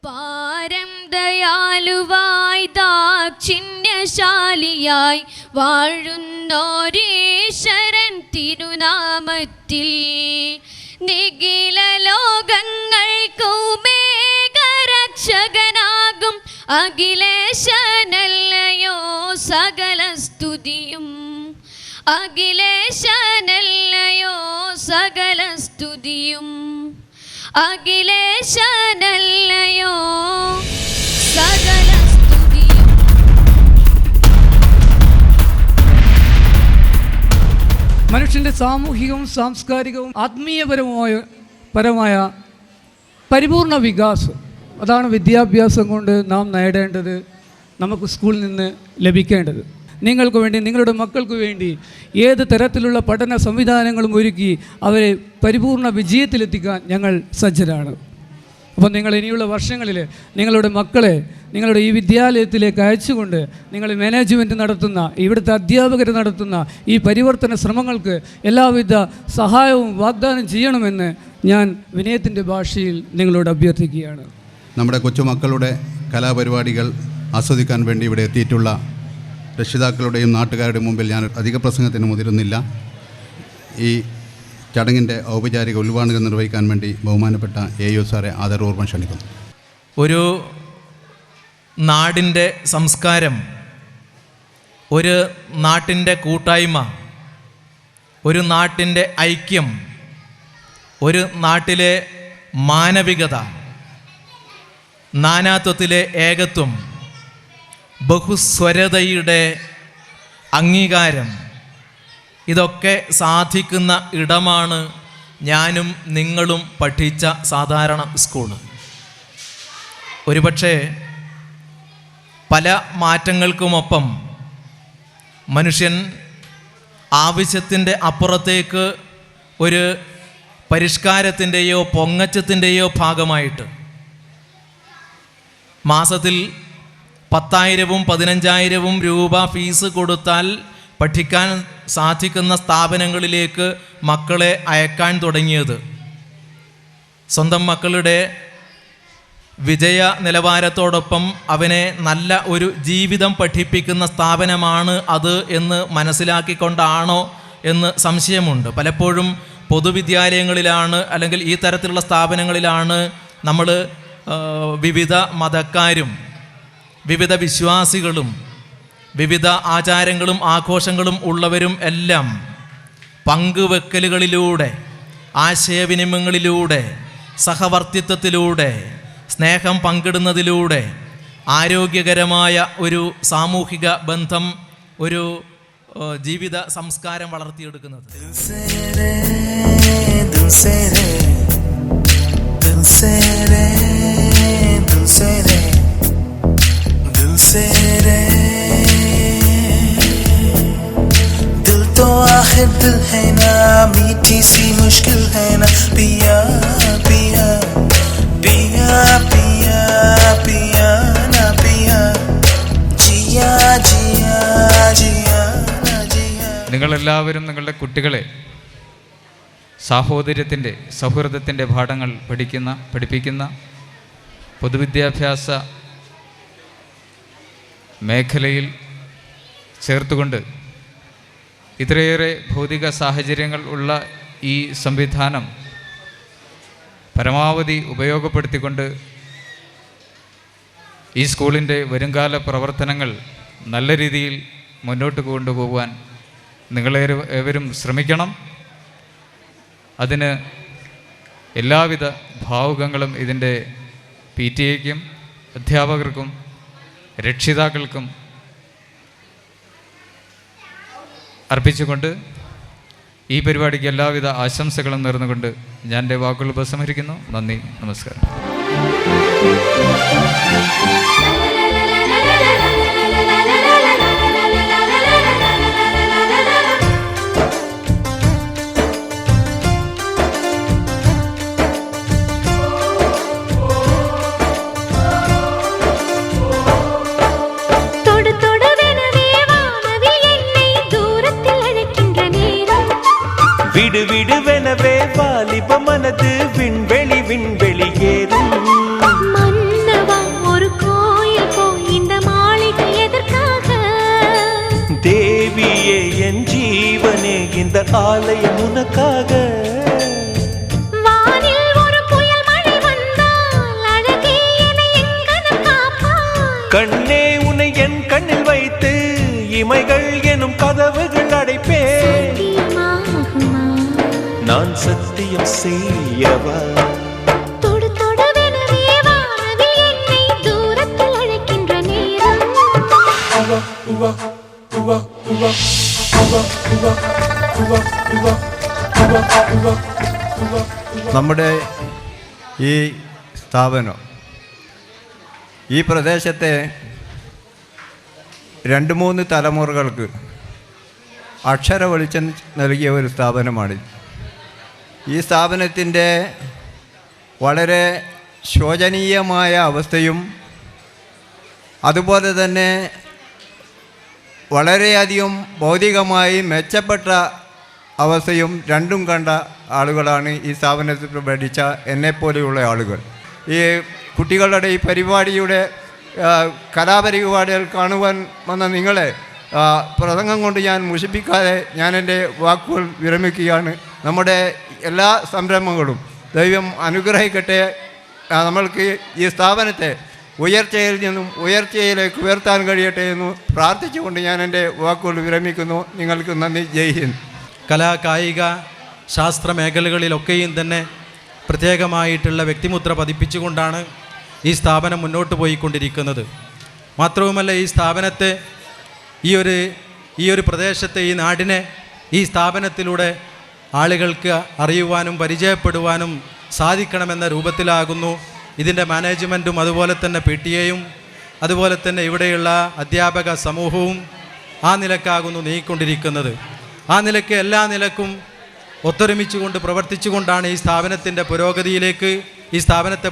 പാരം ദയാലുവായി ദാക്ഷിണ്യശാലിയായി വാഴുന്നോരീശ്വരൻ തിരുനാമത്തിൽ നിഖില ലോകങ്ങൾക്കുമേകരക്ഷകനാകും അഖിലേശനല്ലയോ സകല സ്തുതിയും. അഖിലേശനല്ലയോ സകല സ്തുതിയും. അഖിലേശനല്ലയോ സകല സ്തുതിയും. മനുഷ്യൻ്റെ സാമൂഹികവും സാംസ്കാരികവും ആത്മീയപരമായ പരിപൂർണ വികാസം, അതാണ് വിദ്യാഭ്യാസം കൊണ്ട് നാം നേടേണ്ടത്, നമുക്ക് സ്കൂളിൽ നിന്ന് ലഭിക്കേണ്ടത്. നിങ്ങൾക്ക് വേണ്ടി, നിങ്ങളുടെ മക്കൾക്ക് വേണ്ടി ഏത് തരത്തിലുള്ള പഠന സംവിധാനങ്ങളും ഒരുക്കി അവരെ പരിപൂർണ വിജയത്തിലെത്തിക്കാൻ ഞങ്ങൾ സജ്ജരാണ്. അപ്പോൾ നിങ്ങൾ ഇനിയുള്ള വർഷങ്ങളിൽ നിങ്ങളുടെ മക്കളെ നിങ്ങളുടെ ഈ വിദ്യാലയത്തിലേക്ക് അയച്ചുകൊണ്ട് നിങ്ങൾ മാനേജ്മെൻറ്റ് നടത്തുന്ന, ഇവിടുത്തെ അധ്യാപകർ നടത്തുന്ന ഈ പരിവർത്തന ശ്രമങ്ങൾക്ക് എല്ലാവിധ സഹായവും വാഗ്ദാനം ചെയ്യണമെന്ന് ഞാൻ വിനയത്തിൻ്റെ ഭാഷയിൽ നിങ്ങളോട് അഭ്യർത്ഥിക്കുകയാണ്. നമ്മുടെ കൊച്ചുമക്കളുടെ കലാപരിപാടികൾ ആസ്വദിക്കാൻ വേണ്ടി ഇവിടെ എത്തിയിട്ടുള്ള രക്ഷിതാക്കളുടെയും നാട്ടുകാരുടെയും മുമ്പിൽ ഞാൻ അധിക പ്രസംഗത്തിന് മുതിരുന്നില്ല. ഈ ചടങ്ങിൻ്റെ ഔപചാരിക ഉദ്ഘാടനം നിർവഹിക്കാൻ വേണ്ടി ബഹുമാനപ്പെട്ട AU സാറെ ആദരപൂർവ്വം ക്ഷണിക്കുന്നു. ഒരു നാടിൻ്റെ സംസ്കാരം, ഒരു നാട്ടിൻ്റെ കൂട്ടായ്മ, ഒരു നാട്ടിൻ്റെ ഐക്യം, ഒരു നാട്ടിലെ മാനവികത, നാനാത്വത്തിലെ ഏകത്വം, ബഹുസ്വരതയുടെ അംഗീകാരം, ഇതൊക്കെ സാധിക്കുന്ന ഇടമാണ് ഞാനും നിങ്ങളും പഠിച്ച സാധാരണ സ്കൂൾ. ഒരുപക്ഷെ പല മാറ്റങ്ങൾക്കുമൊപ്പം മനുഷ്യൻ ആവശ്യത്തിൻ്റെ അപ്പുറത്തേക്ക് ഒരു പരിഷ്കാരത്തിൻ്റെയോ പൊങ്ങച്ചത്തിൻ്റെയോ ഭാഗമായിട്ട് മാസത്തിൽ 10,000-ഉം 15,000-ഉം രൂപ ഫീസ് കൊടുത്താൽ പഠിക്കാൻ സാധിക്കുന്ന സ്ഥാപനങ്ങളിലേക്ക് മക്കളെ അയക്കാൻ തുടങ്ങിയത് സ്വന്തം മക്കളുടെ വിജയ നിലവാരത്തോടൊപ്പം അവനെ നല്ല ഒരു ജീവിതം പഠിപ്പിക്കുന്ന സ്ഥാപനമാണ് അത് എന്ന് മനസ്സിലാക്കിക്കൊണ്ടാണോ എന്ന് സംശയമുണ്ട്. പലപ്പോഴും പൊതുവിദ്യാലയങ്ങളിലാണ് അല്ലെങ്കിൽ ഈ തരത്തിലുള്ള സ്ഥാപനങ്ങളിലാണ് നമ്മൾ വിവിധ മതക്കാരും വിവിധ വിശ്വാസികളും വിവിധ ആചാരങ്ങളും ആഘോഷങ്ങളും ഉള്ളവരും എല്ലാം പങ്കുവെക്കലുകളിലൂടെ, ആശയവിനിമയങ്ങളിലൂടെ, സഹവർത്തിത്വത്തിലൂടെ, സ്നേഹം പങ്കിടുന്നതിലൂടെ ആരോഗ്യകരമായ ഒരു സാമൂഹിക ബന്ധം, ഒരു ജീവിത സംസ്കാരം വളർത്തിയെടുക്കുന്നത്. दिल तो आखिर दिल है ना, मीठी सी मुश्किल है ना, पिया पिया पिया पिया पिया ना पिया, जिया जिया जिया ना जिया. നിങ്ങളെല്ലാവരും നിങ്ങളുടെ കുട്ടികളെ സാഹോദര്യത്തിൻ്റെ, സൗഹൃദത്തിൻ്റെ പാഠങ്ങൾ പഠിപ്പിക്കുന്ന പൊതുവിദ്യാഭ്യാസ മേഖലയിൽ ചേർത്തുകൊണ്ട് ഇത്രയേറെ ഭൗതിക സാഹചര്യങ്ങൾ ഉള്ള ഈ സംവിധാനം പരമാവധി ഉപയോഗപ്പെടുത്തിക്കൊണ്ട് ഈ സ്കൂളിൻ്റെ വരുംകാല പ്രവർത്തനങ്ങൾ നല്ല രീതിയിൽ മുന്നോട്ട് കൊണ്ടുപോകാൻ നിങ്ങളേവരും ശ്രമിക്കണം. അതിന് എല്ലാവിധ ഭാവുകങ്ങളും ഇതിൻ്റെ PTA-ക്കും അധ്യാപകർക്കും രക്ഷിതാക്കൾക്കും അർപ്പിച്ചുകൊണ്ട് ഈ പരിപാടിക്ക് എല്ലാവിധ ആശംസകളും നേർന്നുകൊണ്ട് ഞാൻ എൻ്റെ വാക്കുകൾ ഉപസംഹരിക്കുന്നു. നന്ദി, നമസ്കാരം. விடு விடுவெனவே வாலிப மனது விண்வெளி விண்வெளி ஏறும். ஆலயம் உனக்காக. கண்ணே உன்னை என் கண்ணில் வைத்து இமைகள் எனும் கதவுகள் அடைப்பேன். நான் சத்தியம் செய்யவா? നമ്മുടെ ഈ സ്ഥാപനം ഈ പ്രദേശത്തെ 2-3 തലമുറകൾക്ക് അക്ഷര വെളിച്ചം നൽകിയ ഒരു സ്ഥാപനമാണ്. ഈ സ്ഥാപനത്തിൻ്റെ വളരെ ശോചനീയമായ അവസ്ഥയും അതുപോലെ തന്നെ വളരെയധികം ഭൗതികമായി മെച്ചപ്പെട്ട അവസ്ഥയും രണ്ടും കണ്ട ആളുകളാണ് ഈ സ്ഥാപനത്തിൽ പഠിച്ച എന്നെപ്പോലെയുള്ള ആളുകൾ. ഈ കുട്ടികളുടെ ഈ പരിപാടിയുടെ കലാപരിപാടികൾ കാണുവാൻ വന്ന നിങ്ങളെ പ്രസംഗം കൊണ്ട് ഞാൻ മുഷിപ്പിക്കാതെ ഞാൻ എൻ്റെ വാക്കുകൾ വിരമിക്കുകയാണ്. നമ്മുടെ എല്ലാ സംരംഭങ്ങളും ദൈവം അനുഗ്രഹിക്കട്ടെ. നമ്മൾക്ക് ഈ സ്ഥാപനത്തെ ഉയർച്ചയിൽ നിന്നും ഉയർച്ചയിലേക്ക് ഉയർത്താൻ കഴിയട്ടെ എന്ന് പ്രാർത്ഥിച്ചുകൊണ്ട് ഞാൻ എൻ്റെ വാക്കുകൾ വിരമിക്കുന്നു. നിങ്ങൾക്ക് നന്ദി. ജയ് ഹിന്ദ്. കലാ കായിക ശാസ്ത്ര മേഖലകളിലൊക്കെയും തന്നെ പ്രത്യേകമായിട്ടുള്ള വ്യക്തിമുദ്ര പതിപ്പിച്ചുകൊണ്ടാണ് ഈ സ്ഥാപനം മുന്നോട്ട് പോയിക്കൊണ്ടിരിക്കുന്നത്. മാത്രവുമല്ല, ഈ സ്ഥാപനത്തെ ഈ ഒരു പ്രദേശത്തെ ഈ നാടിനെ ഈ സ്ഥാപനത്തിലൂടെ ആളുകൾക്ക് അറിയുവാനും പരിചയപ്പെടുവാനും സാധിക്കണമെന്ന രൂപത്തിലാകുന്നു ഇതിൻ്റെ മാനേജ്മെൻറ്റും അതുപോലെ തന്നെ PTA-യും അതുപോലെ തന്നെ ഇവിടെയുള്ള അധ്യാപക സമൂഹവും ആ നിലക്കാകുന്നു നീങ്ങിക്കൊണ്ടിരിക്കുന്നത്. ആ നിലയ്ക്ക് എല്ലാ നിലക്കും ഒത്തൊരുമിച്ചുകൊണ്ട് പ്രവർത്തിച്ചുകൊണ്ടാണ് ഈ സ്ഥാപനത്തെ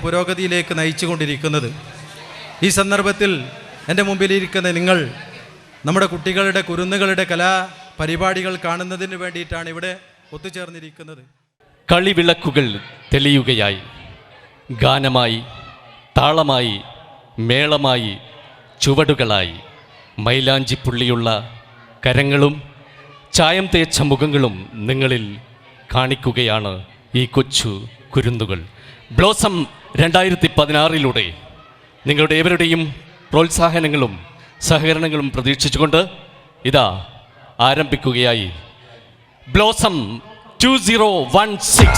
പുരോഗതിയിലേക്ക് നയിച്ചുകൊണ്ടിരിക്കുന്നത്. ഈ സന്ദർഭത്തിൽ എൻ്റെ മുമ്പിലിരിക്കുന്ന നിങ്ങൾ നമ്മുടെ കുട്ടികളുടെ കുരുന്നുകളുടെ കലാപരിപാടികൾ കാണുന്നതിന് വേണ്ടിയിട്ടാണ് ഇവിടെ ഒത്തുചേർന്നിരിക്കുന്നത്. കളിവിളക്കുകൾ തെളിയുകയായി, ഗാനമായി, താളമായി, മേളമായി, ചുവടുകളായി, മൈലാഞ്ചിപ്പുള്ളിയുള്ള കരങ്ങളും ചായം തേച്ച മുഖങ്ങളും നിങ്ങളിൽ കാണിക്കുകയാണ് ഈ കൊച്ചു കുരുന്നുകൾ. ബ്ലോസം 2016 നിങ്ങളുടെ ഏവരുടെയും പ്രോത്സാഹനങ്ങളും സഹകരണങ്ങളും പ്രതീക്ഷിച്ചുകൊണ്ട് ഇതാ ആരംഭിക്കുകയായി ബ്ലോസം 2016.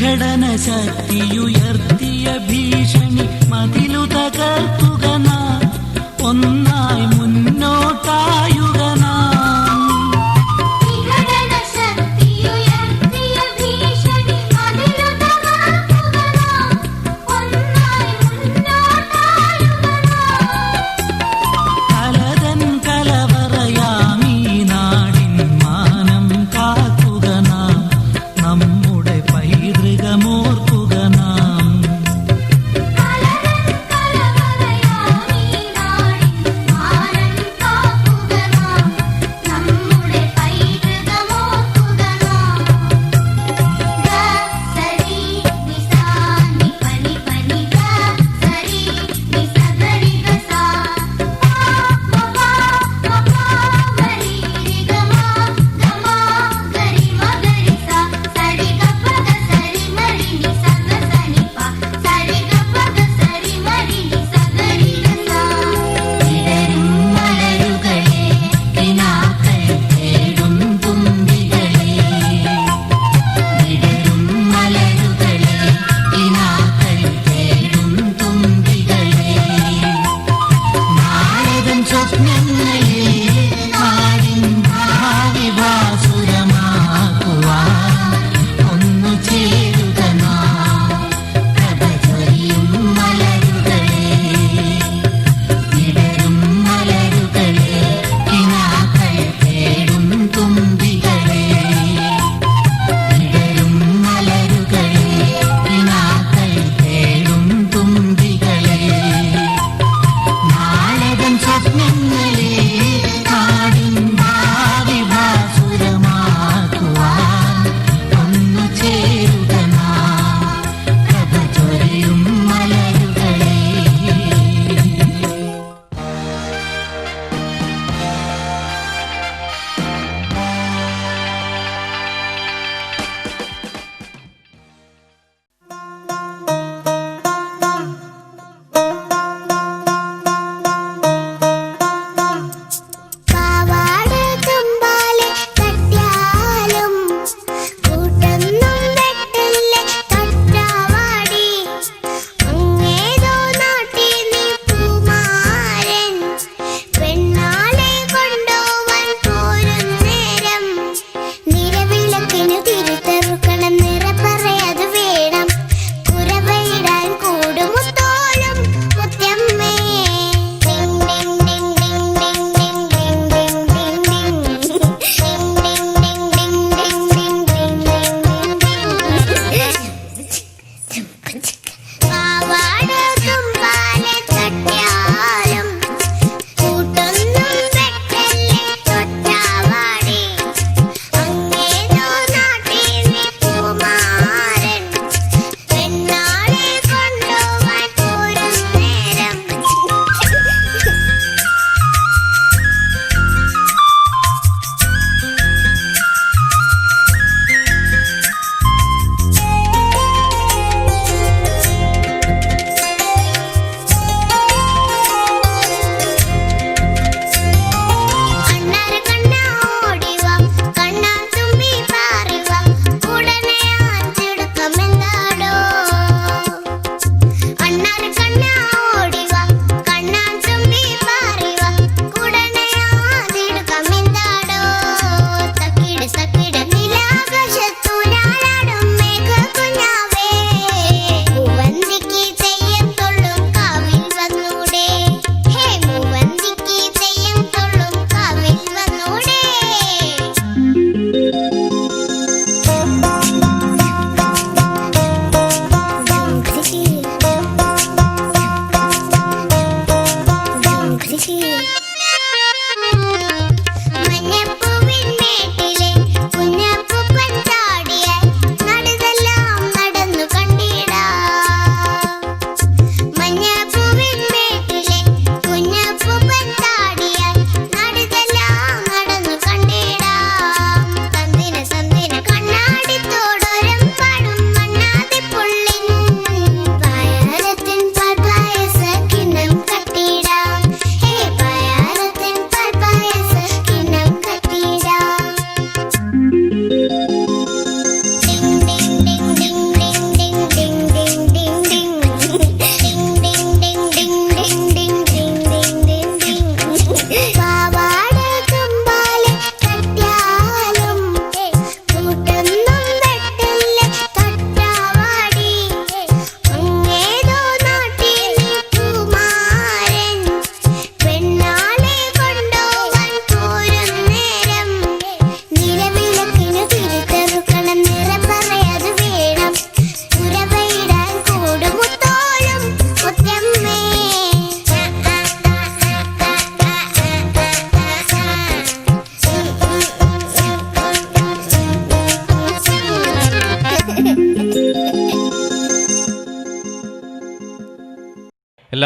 വിഘടന ശക്തിയുയർത്തിയ ഭീഷണി മതിലു തകർക്കുക നാം, ഒന്നായി മുന്നോട്ടായുക നാം. കലതൻ കലവറയാമീ നാടിൻ മാനം കാക്കുക നാം, നമ്മുടെ പൈതൃകമോർക്കുക നാം. കലതൻ കലവറയാമീ നാടിൻ മാനം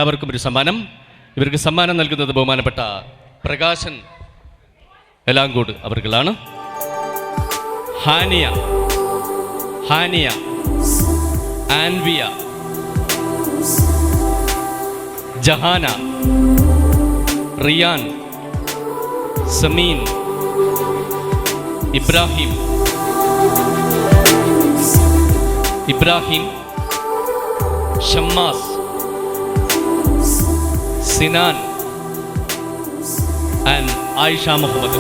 എല്ലാവർക്കും ഒരു സമ്മാനം. ഇവർക്ക് സമ്മാനം നൽകുന്നത് ബഹുമാനപ്പെട്ട പ്രകാശൻ എലാങ്കോട് അവർകളാണ്. ഹാനിയ, ആൻവിയ, ജഹാന, റിയാൻ, സമീൻ, ഇബ്രാഹിം, ഷമ്മാസ്, സിനാൻ ആൻഡ് ആയിഷ മുഹമ്മദ്.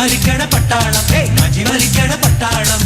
മരിക്കണ പട്ടാളം മജി മരിക്കണ പട്ടാളം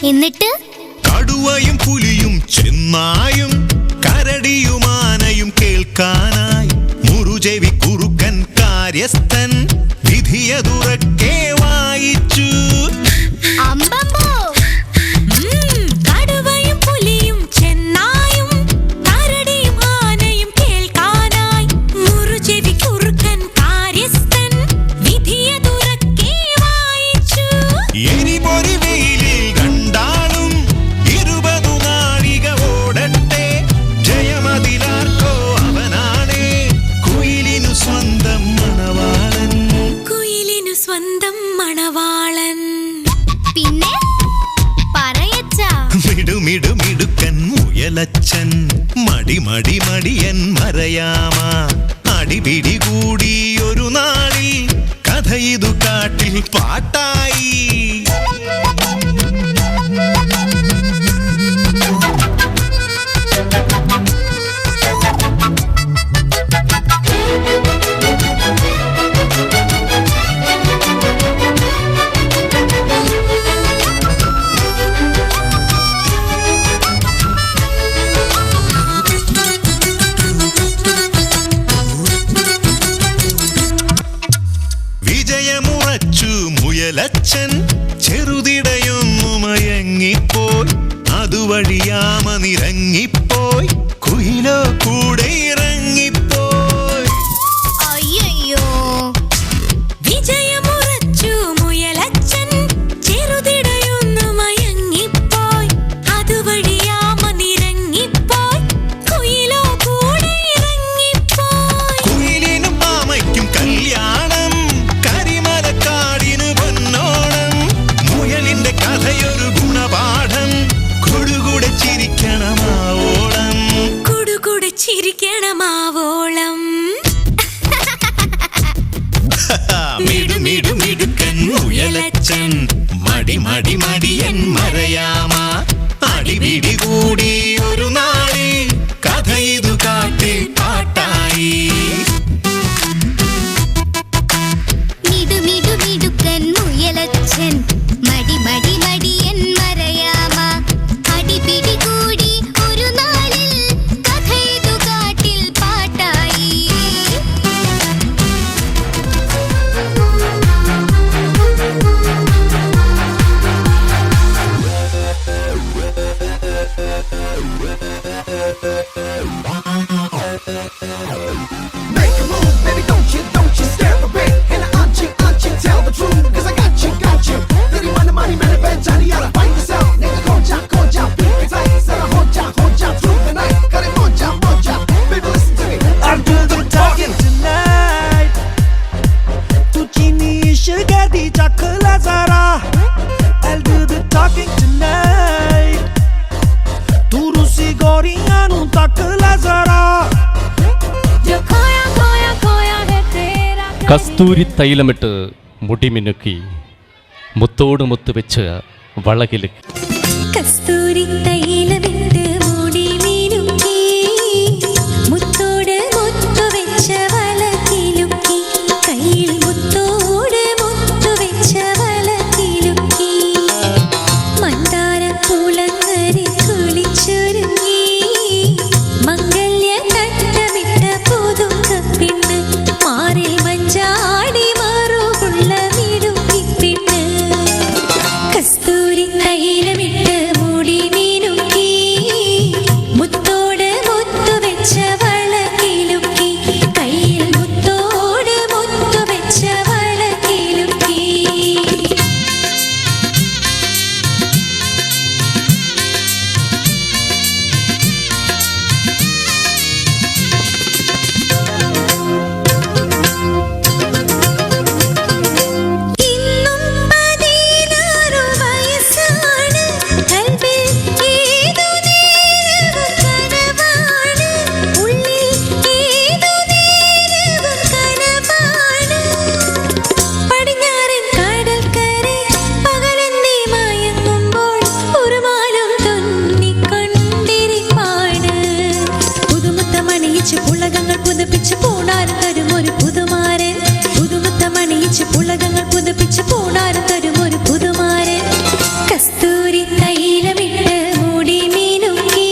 എന്നിട്ട് കടുവയും പുലിയും ചെന്നായും കരടിയുമാനയും കേൾക്കാനായി മുറുചെവി കുറുക്കൻ കാര്യസ്ഥൻ വിധിയതുറക്കെ വായിച്ചു. കടുവയും പുലിയും ചെന്നായും കരടിയും ആനയും കേൾക്കാനായി മുറുചെവി കുറുക്കൻ കാര്യസ്ഥൻ വിധിയതുറക്കെ വായിച്ചു. എരിപൊരി വെയിലിൽ കണ്ടാലും 20 നാഴിക ഓടട്ടെ, ജയമതിലാർക്കോ അവനാണേ കുയിലിനു സ്വന്തം മണവാളൻ. കുയിലിനു സ്വന്തം മണവാളൻ. പിന്നെ പറയച്ചാ മിടുമിടുമിടുക്കൻ മുയലച്ചൻ മടിമടിമടിയൻ മറയാമ അടിപിടി കൂടി ഒരു നാളിൽ കഥ ഇതു കാട്ടിൽ പാട്ടായി. വിജയമുറച്ചു മുയലച്ചൻ ചെറുതിടയൊന്നു മയങ്ങിപ്പോയി, അതുവഴിയാമ നിറങ്ങിപ്പോയി, കുയിലോ കൂടെ ഇറങ്ങിപ്പോയി. അയ്യോ വിജയമുറച്ചു മുയലച്ചൻ മടി മടി മടിയൻ മറയാമ അടിപിടി കൂടി ഒരു നാളി കഥ ഇതു കാട്ടി പാട്ടായി മിടുമിടുമിടുക്കൻ മുയലച്ചൻ മടി മടി മടിയൻ മറയാമ അടിപിടി കൂടി ഒരു നാളിൽ കഥ ഇതു കാട്ടിൽ പാട്ടായി Make a move, baby, don't you stare a bit. And auntie, tell the truth, cause I got you. Dirty money, man, Johnny, gotta find yourself. Nigga, concha, beat me tight. Said honja, through the night. Got it, monja, baby, listen to me. I'll do the talking tonight. Tu chini shigadi chakla zara. I'll do the talking tonight. Tu rusi gori anu takla zara. जो खोया खोया खोया है तेरा കസ്തൂരി തൈലമിട്ട് മുടിമിനുക്കി മുത്തോട് മുത്ത് വെച്ച് വളകിലുക്കി കസ്തൂരി തൈലമിട്ട് മൂടി മിനുക്കി മുത്തോട് മുത്തു വെച്ച വളകിലുക്കി കയ്യിൽ മുത്തോട് മുത്തു വെച്ച വളകിലുക്കി മന്ദാര പൂളങ്ങരി കുളിച്ചൊരുങ്ങി മംഗല്യ തട്ടമിട്ട പുതുക്കപ്പിണ്ണ് മാറിൽ മഞ്ചാടി മാറുള്ള മിടുക്കിപ്പിണ്ണ് കസ്തൂരി തൈലമിട്ട് മൂടി മിനുക്കി മുത്തോട് മുത്തു വെച്ച വളകിലുക്കി കയ്യിൽ മുത്തോട് മുത്തു വെച്ച വളകിലുക്കി ഇന്നും 16 വയസ്സാണ് കൽബിൽ ഏതു നേരവും കനവാണ് ഉള്ളിൽ ഏതു നേരവും കനവാണ് പടിഞ്ഞാറൻ കടൽക്കരെ പകലന്തി മയങ്ങുമ്പോൾ ഒരു മാലും തുന്നിക്കൊണ്ടിരിപ്പാണ് പുതുമുത്തമണിയിച്ച് പുളകങ്ങൾ പുതുപ്പിച്ച് പൂണാരം തരും ഒരു പുതുമാരൻ പുതുമുത്തമണിയിച്ച് പുളകങ്ങൾ പുതുപ്പിച്ച് പൂണാരം തരും ഒരു പുതുമാരൻ കസ്തൂരി തൈലമിട്ട് മൂടി മിനുക്കി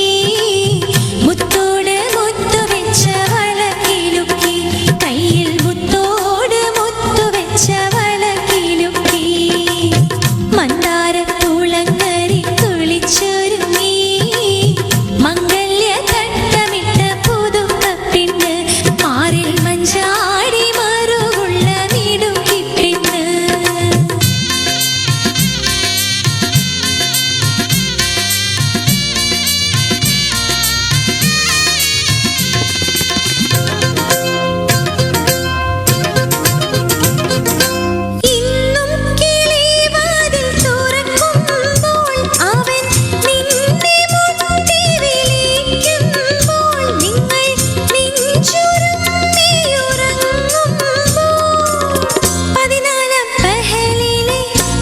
മുത്തോട് മുത്തു വെച്ച വളകിലുക്കി കയ്യിൽ മുത്തോട് മുത്തു വെച്ച വളകിലുക്കി മന്ദാര പൂളങ്ങരി കുളിച്ചൊരുങ്ങി മംഗല്യ തട്ടമിട്ട പുതുക്കപ്പിണ്ണ് മാറിൽ മഞ്ചാടി മറുകുള്ള മിടുക്കിപ്പിണ്ണ് ഇന്നും കിളിവാതിൽ തുറക്കുമ്പോൾ അവൻ നിന്നെ മുട്ടി വിളിക്കുമ്പോൾ നിങ്ങൾ നെഞ്ചുരുമ്മിയുറങ്ങുമ്പോൾ 14 പഹലിലെ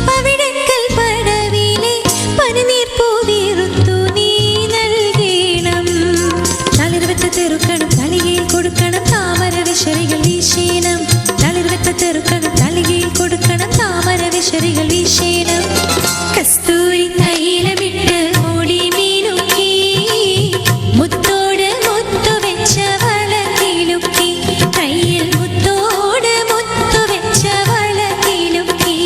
പവിഴക്കൽ പടവിലെ പനിനീർ പൂവിറുത്തു നീ നൽകണം തളിർവെച്ച തെറുക്കണം തളികയിൽ കൊടുക്കണം താമര വിശറികൾ വീശീനം തളിർവെച്ച തെറുക്കണം തളികയിൽ കൊടുക്കണം താമര വിശറികൾ വീശീനം കസ്തൂരി തൈലമിട്ട് മൂടി മിനുക്കി മുത്തോട് മുത്തു വെച്ച വളകിലുക്കി കയ്യിൽ മുത്തോട് മുത്തു വെച്ച വളകിലുക്കി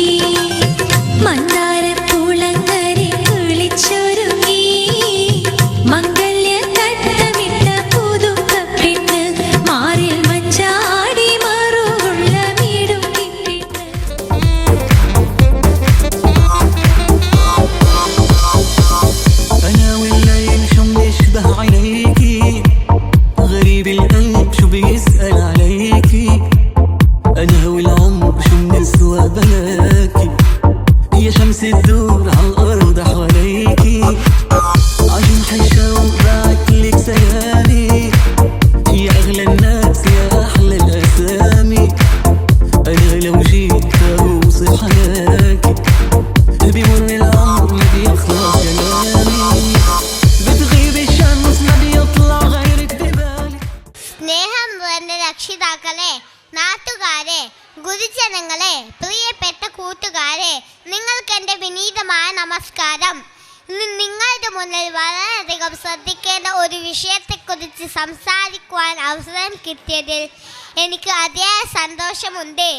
മന്ദാര പൂളങ്ങരി കുളിച്ചൊരുങ്ങി മംഗല്യ തട്ടമിട്ട പുതുക്കപ്പിണ്ണ് മാറിൽ മഞ്ചാടി മറുകുള്ള മിടുക്കിപ്പിണ്ണ് أنا والليل شو بيشبه عليكي غريب القلب شو بيسأل عليكي أنا والعمر شو بنسوى بلاكي يا شمس الدور عالأرض حواليكي عجين حشاوق بعتلك سلامي يا أغلى الناس يا أحلى الأسامي أنا لو جيت أوصف حياكي നമസ്കാരം. ഇന്ന് നിങ്ങളുടെ മുന്നിൽ വളരെയധികം ശ്രദ്ധിക്കേണ്ട ഒരു വിഷയത്തെക്കുറിച്ച് സംസാരിക്കുവാൻ അവസരം കിട്ടിയതിൽ എനിക്ക് അതിയായ സന്തോഷമുണ്ട്.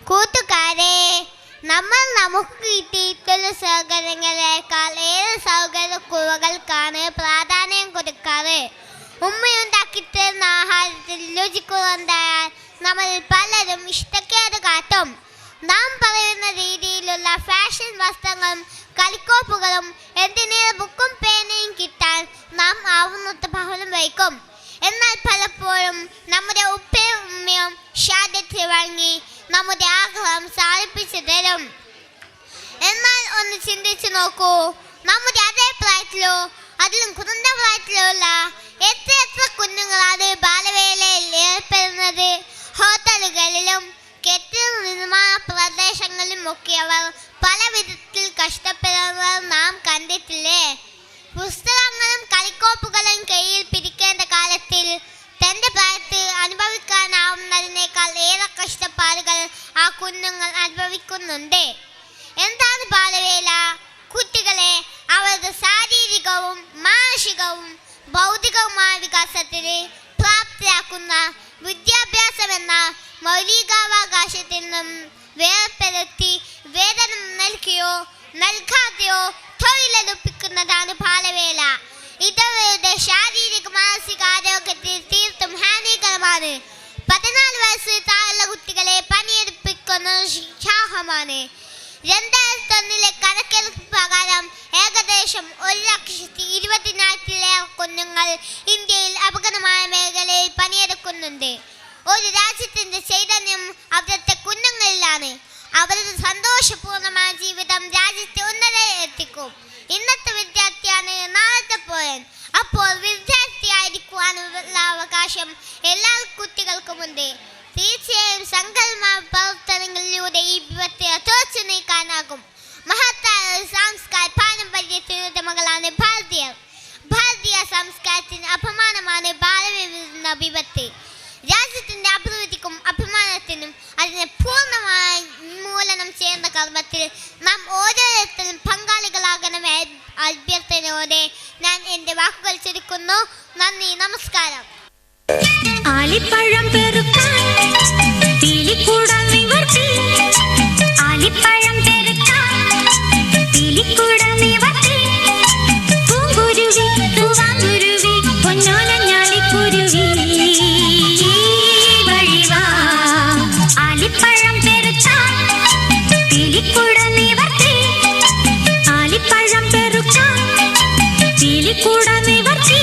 കൂട്ടുകാരെ, നമ്മൾ നമുക്ക് കിട്ടിയിട്ടുള്ള സൗകര്യങ്ങളെക്കാൾ ഏറെ സൗകര്യക്കുറവുകൾക്കാണ് പ്രാധാന്യം കൊടുക്കാറ്. ഉമ്മയുണ്ടാക്കി തരുന്ന ആഹാരത്തിൽ രുചിക്കുറവുണ്ടായാൽ നമ്മൾ പലരും ഇഷ്ടക്കേട് കാട്ടും. നാം പറയുന്ന രീതിയിലുള്ള ഫാഷൻ വസ്ത്രങ്ങളും കളിക്കോപ്പുകളും എന്തിനേറെ ബുക്കും പേനയും കിട്ടാൻ നാം ആവുന്നത്ര ബഹളം വയ്ക്കും. എന്നാൽ പലപ്പോഴും നമ്മുടെ ഉപ്പയും ഉമ്മയും ഷാദത്തിൽ വാങ്ങി നമ്മുടെ ആഗ്രഹം സാധിപ്പിച്ചു തരും. എന്നാൽ ഒന്ന് ചിന്തിച്ചു നോക്കൂ, നമ്മുടെ അതേ പ്രായത്തിലോ അതിലും കുറഞ്ഞ പ്രായത്തിലോ ഉള്ള എത്ര കുഞ്ഞുങ്ങളാണ് ബാലവേലയിൽ ഏർപ്പെടുന്നത്. ഹോട്ടലുകളിലും കെട്ടിട നിർമ്മാണ പ്രദേശങ്ങളിലും ഒക്കെ അവർ പല വിധത്തിൽ കഷ്ടപ്പെടുന്നത് നാം കണ്ടിട്ടില്ലേ? പുസ്തകങ്ങളും കളിക്കോപ്പുകളും കയ്യിൽ പിടിക്കേണ്ട കാലത്തിൽ തൻ്റെ പ്രായത്തിൽ അനുഭവിക്കാനാവുന്നതിനേക്കാൾ ഏറെ കഷ്ടപ്പാടുകൾ ആ കുഞ്ഞുങ്ങൾ അനുഭവിക്കുന്നുണ്ട്. എന്താണ് ബാലവേല? കുട്ടികളെ അവരുടെ ശാരീരികവും മാനസികവും ഭൗതികവുമായ വികാസത്തിന് പ്രാപ്തരാക്കുന്ന വിദ്യാഭ്യാസം എന്ന മൗലികാവകാശത്തിൽ നിന്നും വേർപെടുത്തി വേതനം നൽകിയോ നൽകാതെയോ തൊഴിലെടുപ്പിക്കുന്നതാണ് ബാലവേല. ഇതവരുടെ ശാരീരിക മാനസിക ആരോഗ്യത്തിൽ തീർത്തും ഹാനികരമാണ്. 14 വയസ്സിൽ താഴെയുള്ള കുട്ടികളെ പണിയെടുപ്പിക്കുന്നത് ശിക്ഷാർഹമാണ്. 2001 കണക്കെടുപ്പ് പ്രകാരം ഏകദേശം 1,20,000 കുഞ്ഞുങ്ങൾ ഇന്ത്യയിൽ അപകടമായ മേഖലയിൽ പണിയെടുക്കുന്നുണ്ട്. ഒരു രാജ്യത്തിന്റെ ചൈതന്യം അവിടുത്തെ കുഞ്ഞുങ്ങളിലാണ്. അവരുടെ സന്തോഷപൂർണമായ ജീവിതം രാജ്യത്തെ ഉന്നതയിൽ എത്തിക്കും. ഇന്നത്തെ വിദ്യാർത്ഥിയാണ് നാളത്തെ പൗരൻ. അപ്പോൾ വിദ്യാർത്ഥിയായിരിക്കുവാനുള്ള അവകാശം എല്ലാ കുട്ടികൾക്കുമുണ്ട്. തീർച്ചയായും സംഘടന പ്രവർത്തനങ്ങളിലൂടെ ഈ വിപത്തെ തുടച്ചു നീക്കാനാകും. മഹത്തായ സാംസ്കാരിക പാരമ്പര്യത്തിനുടമകളാണ് ഭാരതീയർ. ഭാരതീയ സംസ്കാരത്തിന് അപമാനമാണ് ബാലവിരുദ്ധ വിപത്ത്. രാജ്യത്തിന്റെ അഭിവൃദ്ധിക്കും അഭിമാനത്തിനും അതിനെ പൂർണ്ണമായി ഉന്മൂലനം ചെയ്യുന്ന കർമ്മത്തിൽ നാം ഓരോരുത്തരും പങ്കാളികളാകണമെന്ന അഭ്യർത്ഥനയോടെ ഞാൻ എൻ്റെ വാക്കുകൾ ചുരുക്കുന്നു. നന്ദി, നമസ്കാരം. ആലിപ്പഴം പെറുക്കാൻ പീലിക്കൂടം നിവർത്തി, ആലിപ്പഴം പെറുക്കാൻ പീലിക്കൂടം നിവർത്തി, പൂങ്കുരുവി പൂവാങ്കുരുവി പൊന്നോലഞ്ഞാലിക്കുരുവി വഴിവാ. ആലിപ്പഴം പെറുക്കാൻ പീലിക്കൂടം നിവർത്തി, ആലിപ്പഴം പെറുക്കാൻ പീലിക്കൂടം നിവർത്തി,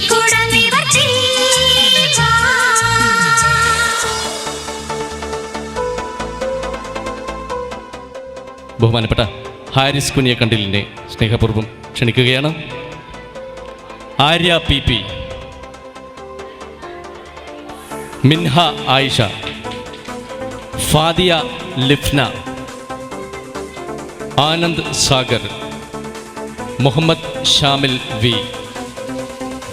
പീലിക്കൂട നിവർത്തി ബഹുമാനപ്പെട്ട ഹാരിസ് കുനിയക്കണ്ടിലിനെ സ്നേഹപൂർവ്വം ക്ഷണിക്കുകയാണ്. Arya P P, Minha Ayisha, Fadiya Lifna, Anand Sagar, Muhammad Shamil V,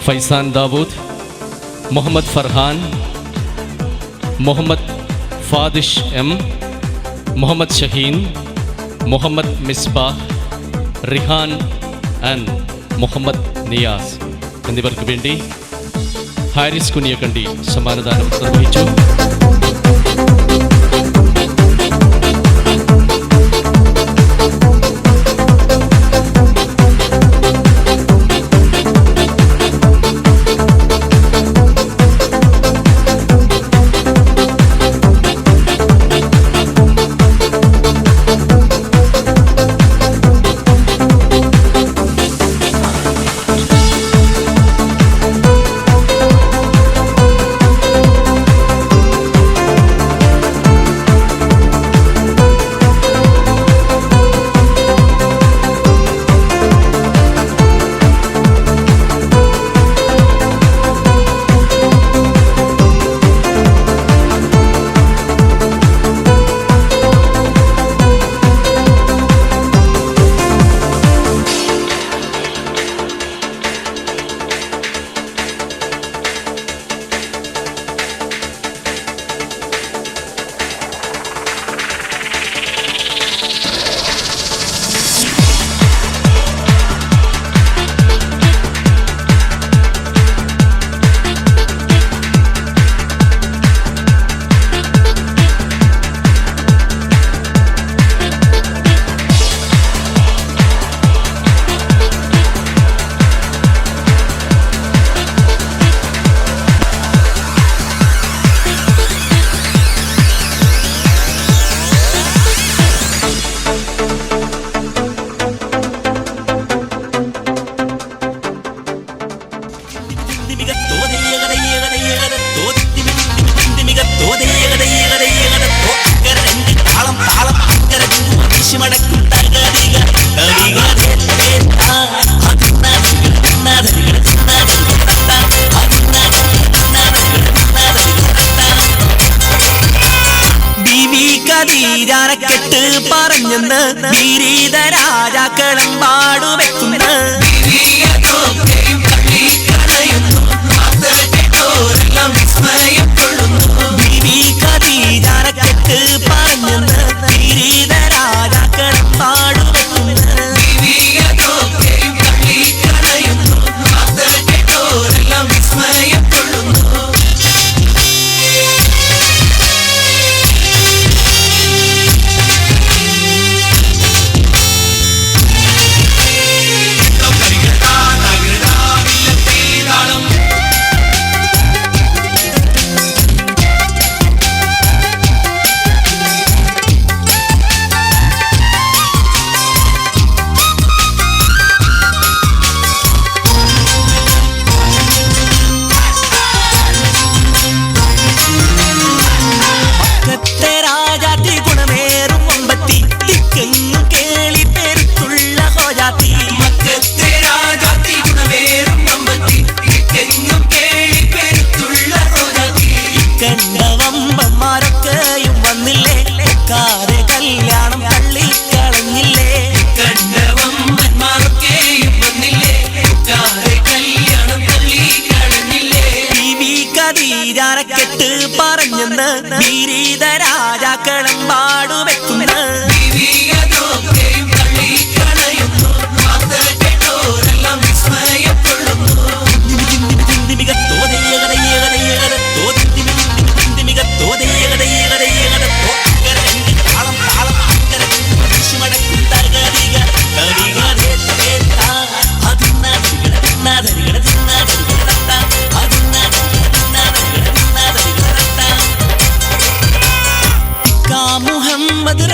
Faizan Dawood, Muhammad Farhan, Muhammad Fadish M, Muhammad Shaheen, Muhammad Misbah, Rihan and Muhammad Niyas എന്നിവർക്ക് വേണ്ടി ഹാരിസ് കുനിയക്കണ്ടി സമ്മാനദാനം നിർവഹിച്ചു. ഖദീജാനക്കെട്ട് പറഞ്ഞെന്ന് വിരീത രാജാക്കളും പാടുവെക്കുന്ന ബീവി ഖദീജാനക്കെട്ട് പറഞ്ഞെന്ന് വിരീത രാജാക്കളും പാടുവെക്കുന്ന ഖദീജാനക്കെട്ട് പറഞ്ഞെന്ന് വിരീത രാജാക്കളും പാടുവെക്കുന്ന മുഹമ്മദ്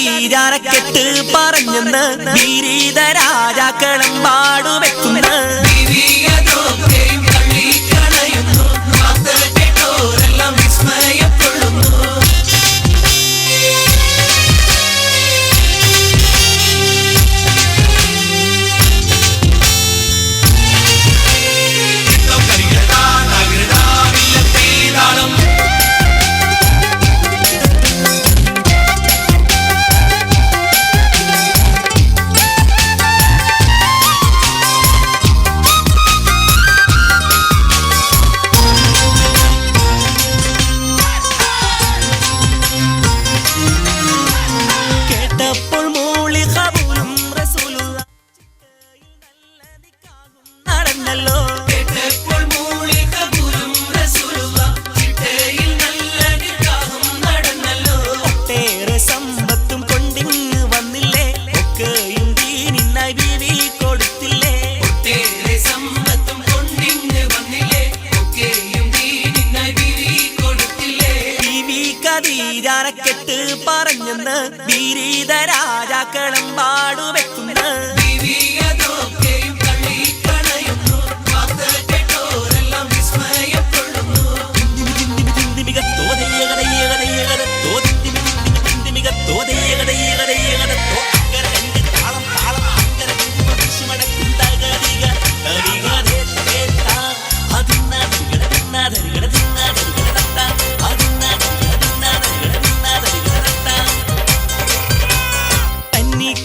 കതീജാനക്കെട്ട് പറഞ്ഞെന്ന് വിരീത രാജാക്കളം പാടുവെക്കുന്ന കതീജാനക്കെട്ട് പറഞ്ഞെന്ന് വിരീത രാജാക്കളം പാടുവെക്കുന്ന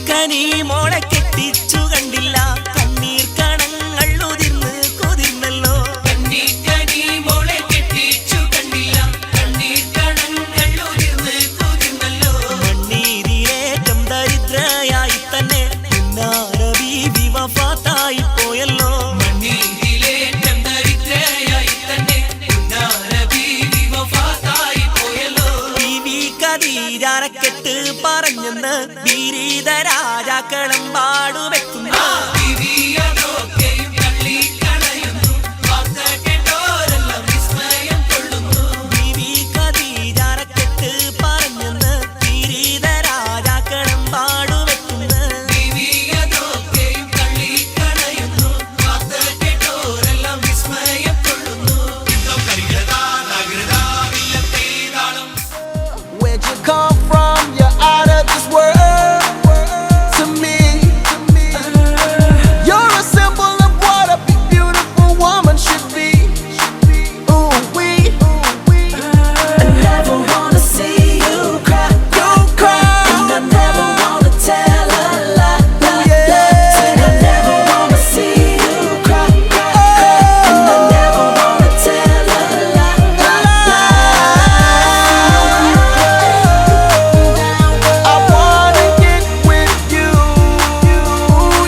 കനി മോളെ കെട്ടിച്ചു കണ്ടില്ല കണ്ണീർ കണങ്ങൾ ഉതിർന്ന് കുതിർന്നല്ലോ മോളെ കെട്ടിച്ചു കണ്ടില്ല കണ്ണീർ കണങ്ങൾ ഉതിർന്ന് കുതിർന്നല്ലോ മണ്ണീരിലേറ്റം ദരിദ്രയായി തന്നെ ബീവി വഫാത്തായി പോയല്ലോ മണ്ണീരിലേറ്റം ദരിദ്രയായി തന്നെ ബീവി വഫാത്തായി പോയല്ലോ ബീവി കതീജാനക്കെട്ട് പറഞ്ഞെന്ന് വിരീത രാജാക്കളം പാടുവെക്കുന്ന കതീജാനക്കെട്ട് പറഞ്ഞെന്ന് വിരീത രാജാക്കളം പാടുവെക്കുന്ന Where'd you come from? You're out of this world to me. You're a symbol of what a big, beautiful woman should be. Ooh, we. I never wanna see you cry. You cry. And I never wanna tell a lie. Said I never wanna see you cry. And I never wanna tell a lie. I wanna get with you,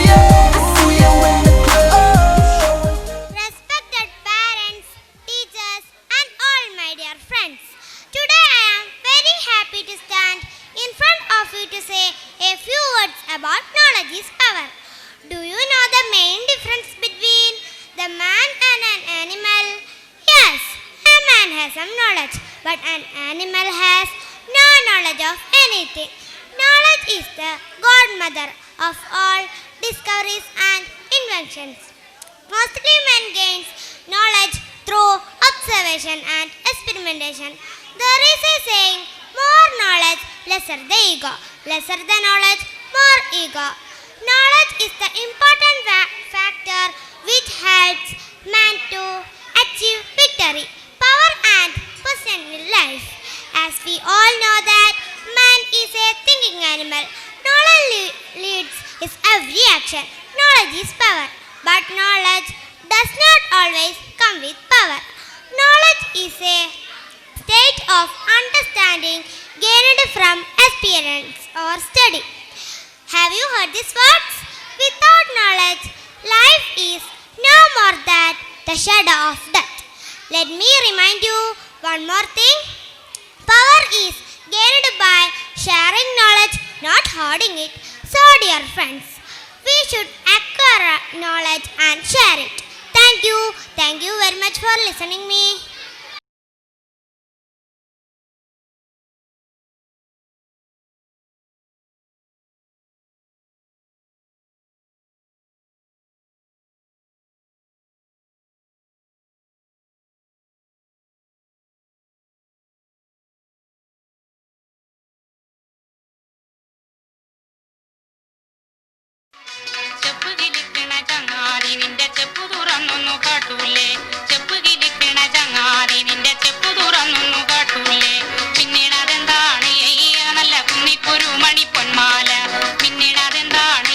yeah. I see you in the club. Respected parents, teachers, and all my dear friends. Today I am very happy to stand in front of you to say a few words about knowledge is power. Do you know the main difference between the man and an animal? Yes, a man has some knowledge, but an animal has no knowledge of anything. Knowledge is the godmother of all discoveries and inventions. Mostly man gains knowledge through observation and experimentation. There is a saying, more knowledge, lesser the ego. Lesser the knowledge, more ego. Knowledge is the important factor which helps man to achieve victory, power and personal life. As we all know that man is a thinking animal. Knowledge leads his every action. Knowledge is power, but knowledge does not always come with power. Knowledge is a state of understanding gained from experience or study. Have you heard these words? Without knowledge, life is no more than the shadow of death. Let me remind you one more thing. Power is gained by sharing knowledge, not hoarding it. So, dear friends, we should acquire knowledge and share it. Thank you. Thank you very much for listening me. തുറന്നൊന്നു കാട്ടൂലേ ചെപ്പ് കിരിക്കണ ചങ്ങാതി നിന്റെ ചെപ്പ് തുറന്നൊന്നു കാട്ടൂലേ പിന്നീട് അതെന്താണ് നല്ല കുന്നിക്കൊരു മണി പൊന്മാല പിന്നീട് അതെന്താണ്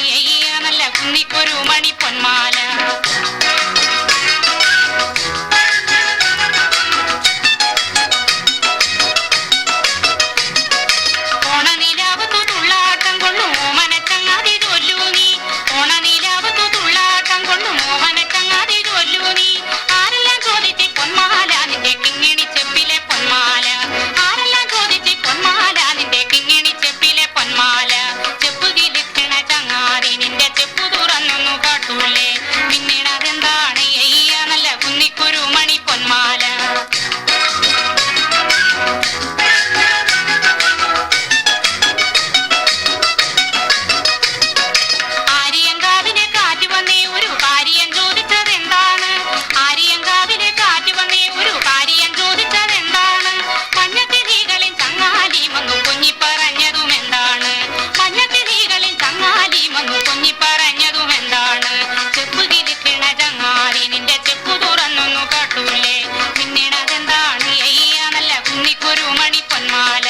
നല്ല കുന്നിക്കൊരു മണി പൊന്മാല ഓണനിലാവത്തു തുള്ളാട്ടം കൊണ്ടു മോമനച്ചങ്ങാതി ചൊല്ലൂ നീ ഓണനിലാവത്തു തുള്ളാട്ടം കൊണ്ടു മോമനച്ചങ്ങാതി ചൊല്ലൂ നീ ആരെല്ലാം ചോദിച്ച് പൊന്മാല നിന്റെ കിങ്ങിണി ചെപ്പിലെ പൊന്മാല ആരെല്ലാം ചോദിച്ച് പൊന്മാല നിന്റെ കിങ്ങിണി ചെപ്പിലെ പൊന്മാല ചെപ്പ് കിലിക്കണ ചങ്ങാതി നിന്റെ ചെപ്പ് തുറന്നൊന്നു കാട്ടൂലേ പിന്നീട് അതെന്താണ് നല്ല കുന്നിക്കൊരു മണി പൊന്മാല ആര്യങ്കാവിലെ കാറ്റ് വന്നേ ഒരു കാര്യം ചോദിച്ചതെന്താണ് ആര്യങ്കാവിലെ കാറ്റ് വന്നേ ഒരു കാര്യം ചോദിച്ചതെന്താണ് മഞ്ഞത്തിരികളിൽ ചങ്ങാലി വന്നു കുഞ്ഞിപ്പറഞ്ഞതും എന്താണ് മഞ്ഞത്തിരികളിൽ ചങ്ങാലി വന്നു കുഞ്ഞിപ്പറഞ്ഞതും എന്താണ് ചെപ്പ് കിരിക്കണ ചങ്ങാലി നിന്റെ ചെപ്പ് തുറന്നൊന്നു കാട്ടൂലേ പിന്നീട് അതെന്താണ് നല്ല കുന്നിക്കൊരു മണി പൊന്മാല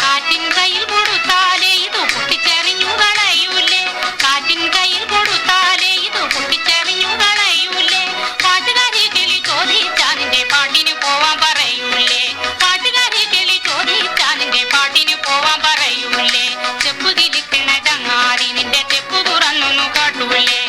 കാറ്റിൻ കയ്യിൽ കൊടുത്താലേ ഇത് പൊട്ടിച്ചെറിഞ്ഞു കളയൂലേ കാറ്റിൻ കയ്യിൽ കൊടുത്താലേ ഇത് പൊട്ടിച്ചെറിഞ്ഞു കളയൂലേ പാട്ടുകാരി കിളി ചോദിച്ചാ നിന്റെ പാട്ടിന് പോവാൻ പറയൂലേ പാട്ടുകാരി കിളി ചോദിച്ചാ നിന്റെ പാട്ടിന് പോവാൻ പറയൂലേ ചെപ്പ് കിലിക്കണ ചങ്ങാതി നിന്റെ ചെപ്പ് തുറന്നൊന്നു കാട്ടൂലേ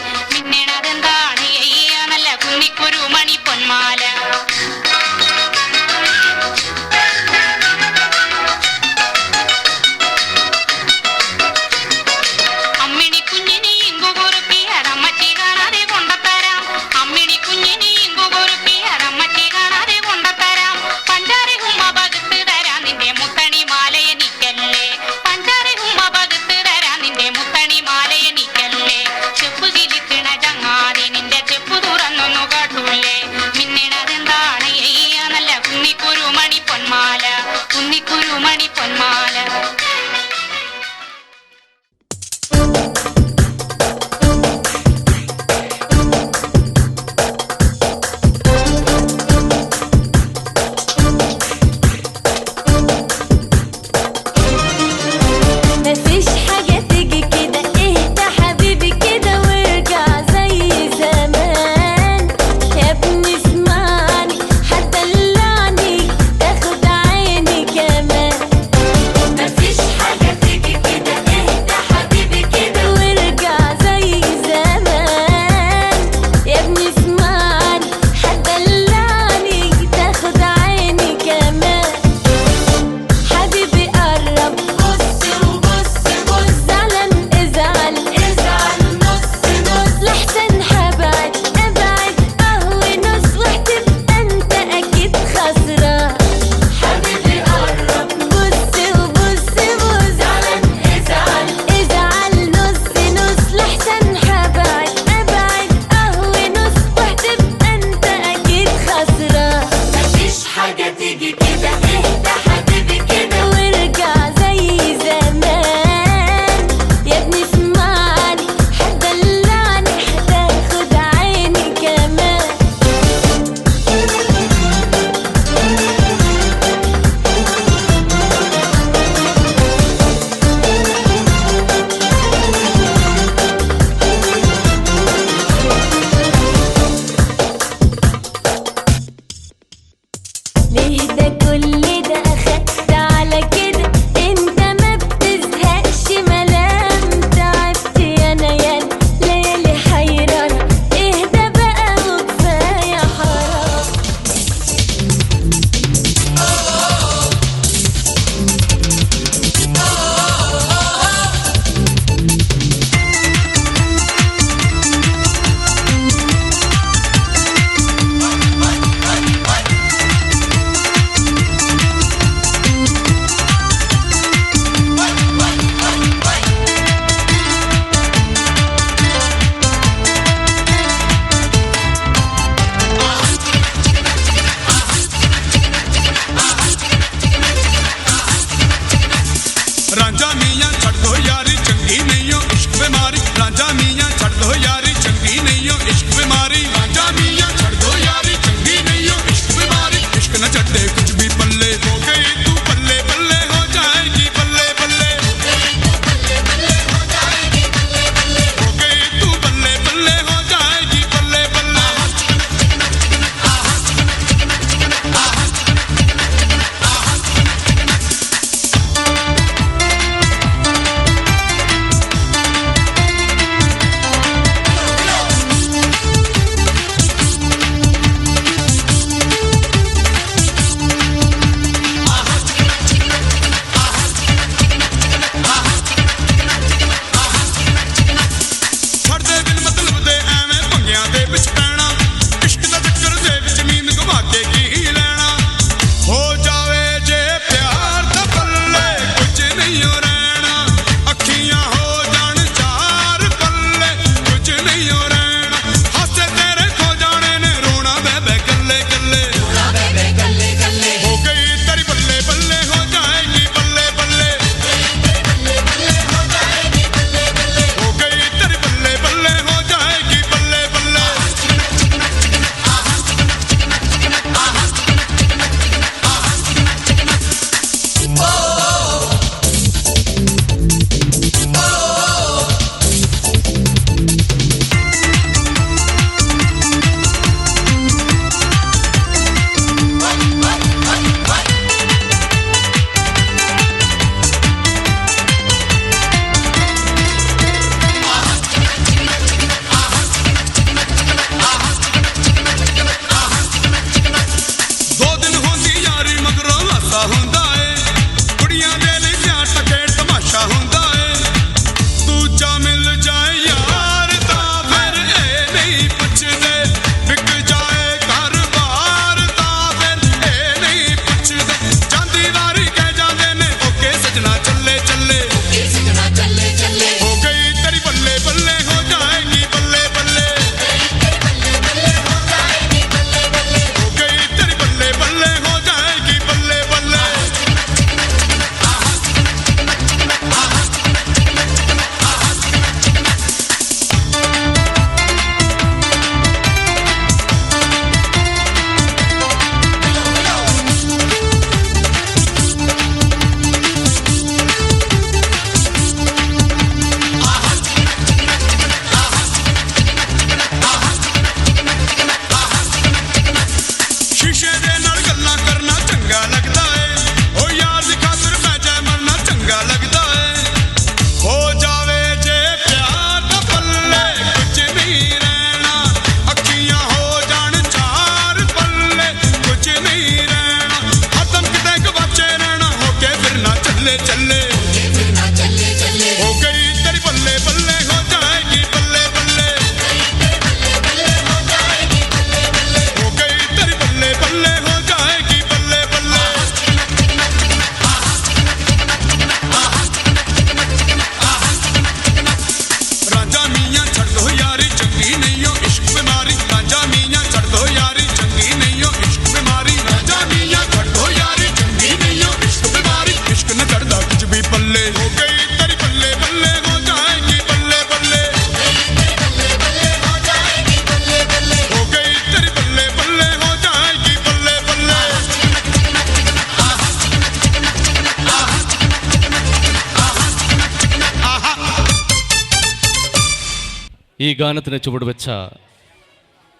ഗാനത്തിന് ചുവടുവെച്ച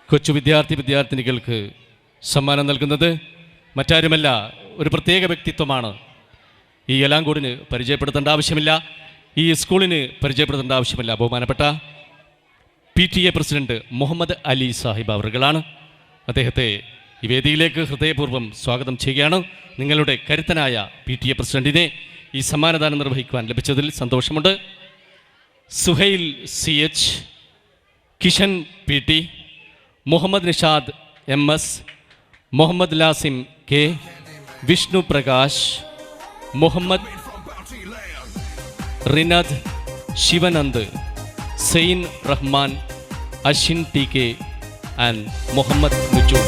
കൊച്ചു വിദ്യാർത്ഥിനികൾക്ക് സമ്മാനം നൽകുന്നത് മറ്റാരുമല്ല, ഒരു പ്രത്യേക വ്യക്തിത്വമാണ്. ഈ എലാങ്കോടിന് പരിചയപ്പെടുത്തേണ്ട ആവശ്യമില്ല, ഈ സ്കൂളിന് പരിചയപ്പെടുത്തേണ്ട ആവശ്യമില്ല. ബഹുമാനപ്പെട്ട PTA പ്രസിഡന്റ് മുഹമ്മദ് അലി സാഹിബ് അവറുകളാണ്. അദ്ദേഹത്തെ ഈ വേദിയിലേക്ക് ഹൃദയപൂർവ്വം സ്വാഗതം ചെയ്യുകയാണ്. നിങ്ങളുടെ കരുത്തനായ PTA പ്രസിഡന്റിനെ ഈ സമ്മാനദാനം നിർവഹിക്കുവാൻ ലഭിച്ചതിൽ സന്തോഷമുണ്ട്. Suhail CH, Kishan PT, Muhammad Nishad MS, Muhammad Lasim K, Vishnu Prakash, Muhammad Rinad, Sivanand, Zain Rahman, Ashin TK and Muhammad Nujoom.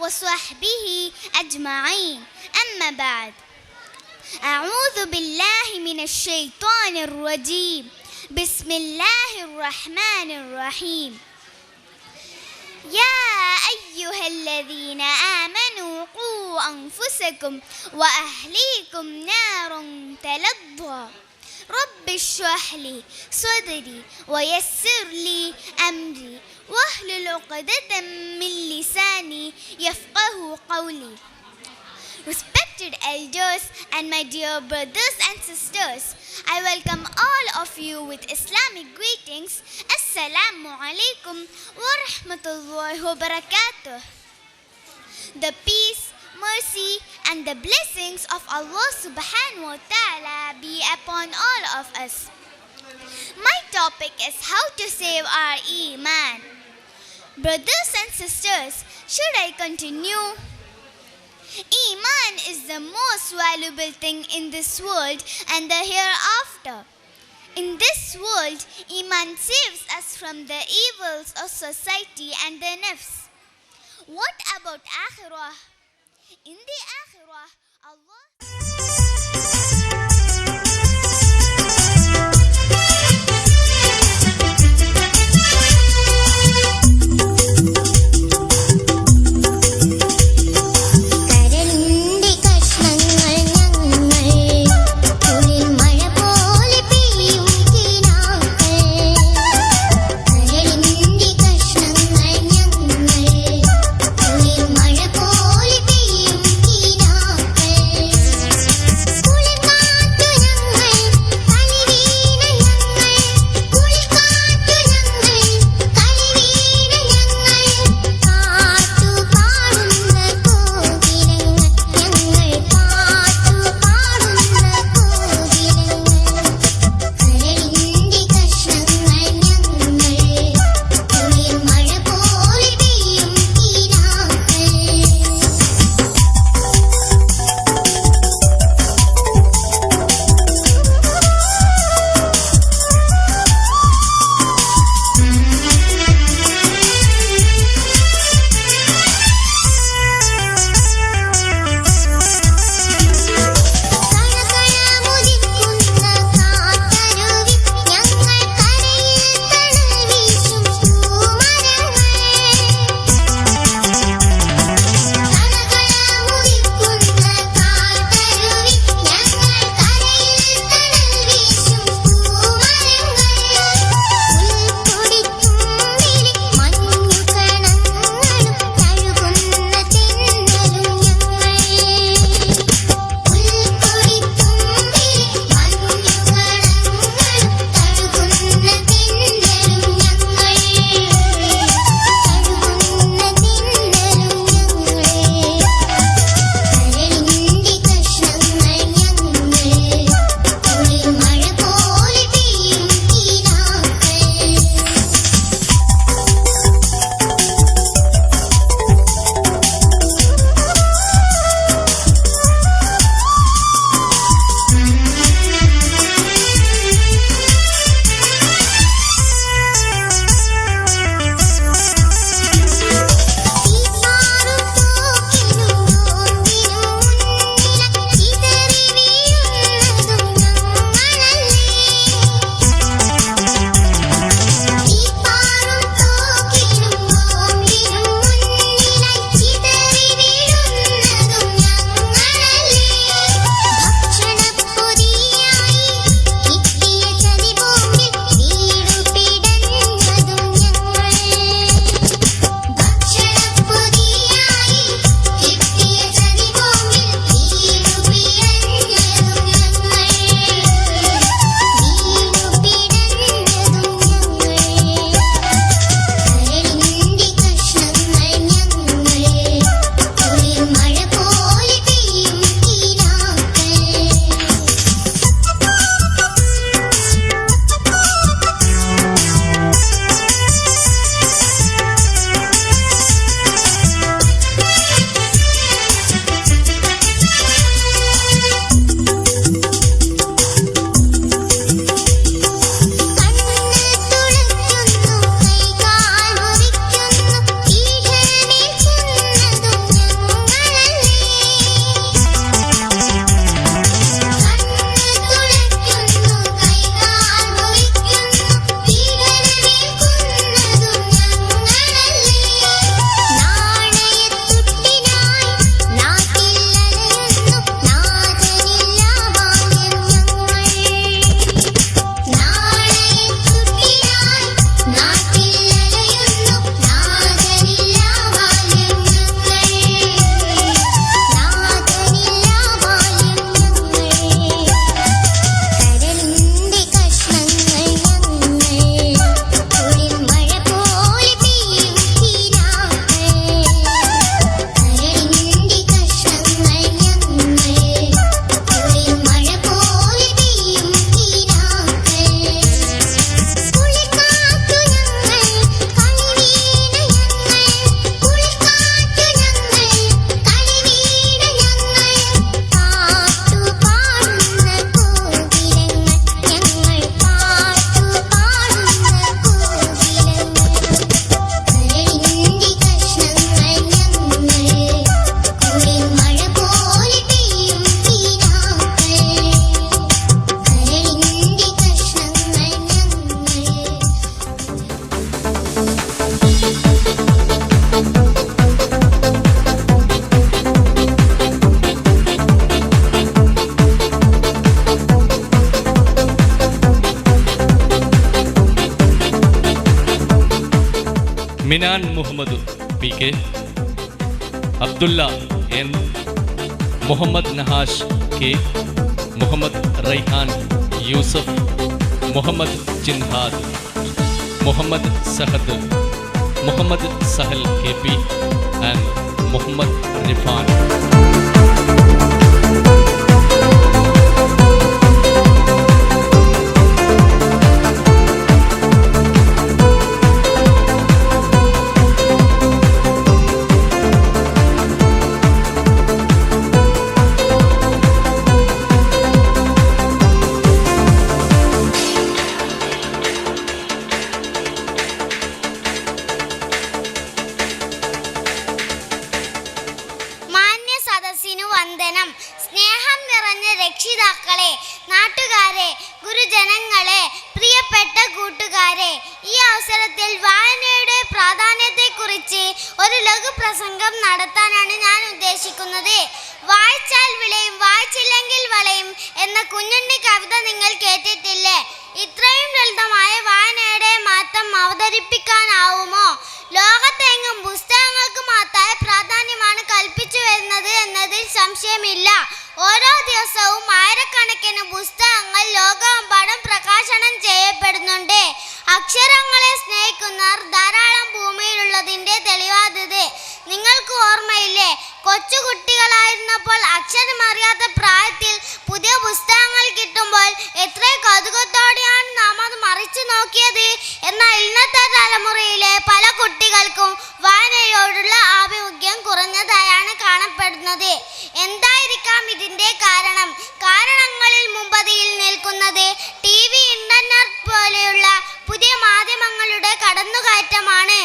وصحبه أجمعين أما بعد أعوذ بالله من الشيطان الرجيم بسم الله الرحمن الرحيم يا أيها الذين آمنوا قوا أنفسكم وأهليكم نارا تلظى رب اشرح لي صدري ويسر لي أمري واحلل عقدة من لساني يفقه قولي. Respected elders and my dear brothers and sisters, I welcome all of you with Islamic greetings. Assalamu alaikum wa rahmatullahi wa barakatuh. The peace, mercy and the blessings of Allah subhanahu wa ta'ala be upon all of us. My topic is how to save our Iman. Brothers and sisters, should I continue? Iman is the most valuable thing in this world and the hereafter. In this world, Iman saves us from the evils of society and the nafs. What about Akhirah? In the Akhirah, Allah... Minan Muhammad PK, Abdullah N, Muhammad Nahash K, Muhammad Raihan Yusuf, Muhammad Jinhad, Muhammad Sahad, Muhammad Sahal KP and Muhammad Rifan. വന്ദനം. സ്നേഹം നിറഞ്ഞ രക്ഷിതാക്കളെ, നാട്ടുകാരെ, ഗുരുജനങ്ങളെ, പ്രിയപ്പെട്ട കൂട്ടുകാരെ, ഈ അവസരത്തിൽ വായനയുടെ പ്രാധാന്യത്തെക്കുറിച്ച് ഒരു ലഘു പ്രസംഗം നടത്താനാണ് ഞാൻ ഉദ്ദേശിക്കുന്നത്. വായിച്ചാൽ വിളയും വായിച്ചില്ലെങ്കിൽ വളയും എന്ന കുഞ്ഞുണ്ണി കവിത നിങ്ങൾ കേട്ടിട്ടില്ലേ? ഇത്രയും ലളിതമായ വായനയുടെ മാറ്റം അവതരിപ്പിക്കാനാവുമോ? ലോകത്തെങ്ങും പുസ്തകങ്ങൾക്ക് മഹത്തായ പ്രാധാന്യമാണ് കൽപ്പിച്ചു വരുന്നത് എന്നതിൽ സംശയമില്ല. ഓരോ ദിവസവും ആയിരക്കണക്കിന് പുസ്തകങ്ങൾ ലോകമെമ്പാടും പ്രകാശനം ചെയ്യപ്പെടുന്നുണ്ട്. അക്ഷരങ്ങളെ സ്നേഹിക്കുന്നവർ ധാരാളം ഭൂമിയിലുള്ളതിൻ്റെ തെളിവാണിത്. നിങ്ങൾക്ക് ഓർമ്മയില്ലേ, കൊച്ചുകുട്ടികളായിരുന്നപ്പോൾ അക്ഷരമറിയാത്ത പ്രായത്തിൽ പുതിയ പുസ്തകങ്ങൾ കിട്ടുമ്പോൾ എത്ര കൗതുകത്തോടെയാണ് നാം അത് മറിച്ചു നോക്കിയത്. എന്നാൽ ഇന്നത്തെ തലമുറയിലെ പല കുട്ടികൾക്കും വായനയോടുള്ള ആഭിമുഖ്യം കുറഞ്ഞതായാണ് കാണപ്പെടുന്നത്. എന്തായിരിക്കാം ഇതിൻ്റെ കാരണം? കാരണങ്ങളിൽ മുമ്പതിയിൽ നിൽക്കുന്നത് TV, ഇന്റർനെറ്റ് പോലെയുള്ള പുതിയ മാധ്യമങ്ങളുടെ കടന്നുകയറ്റമാണ്.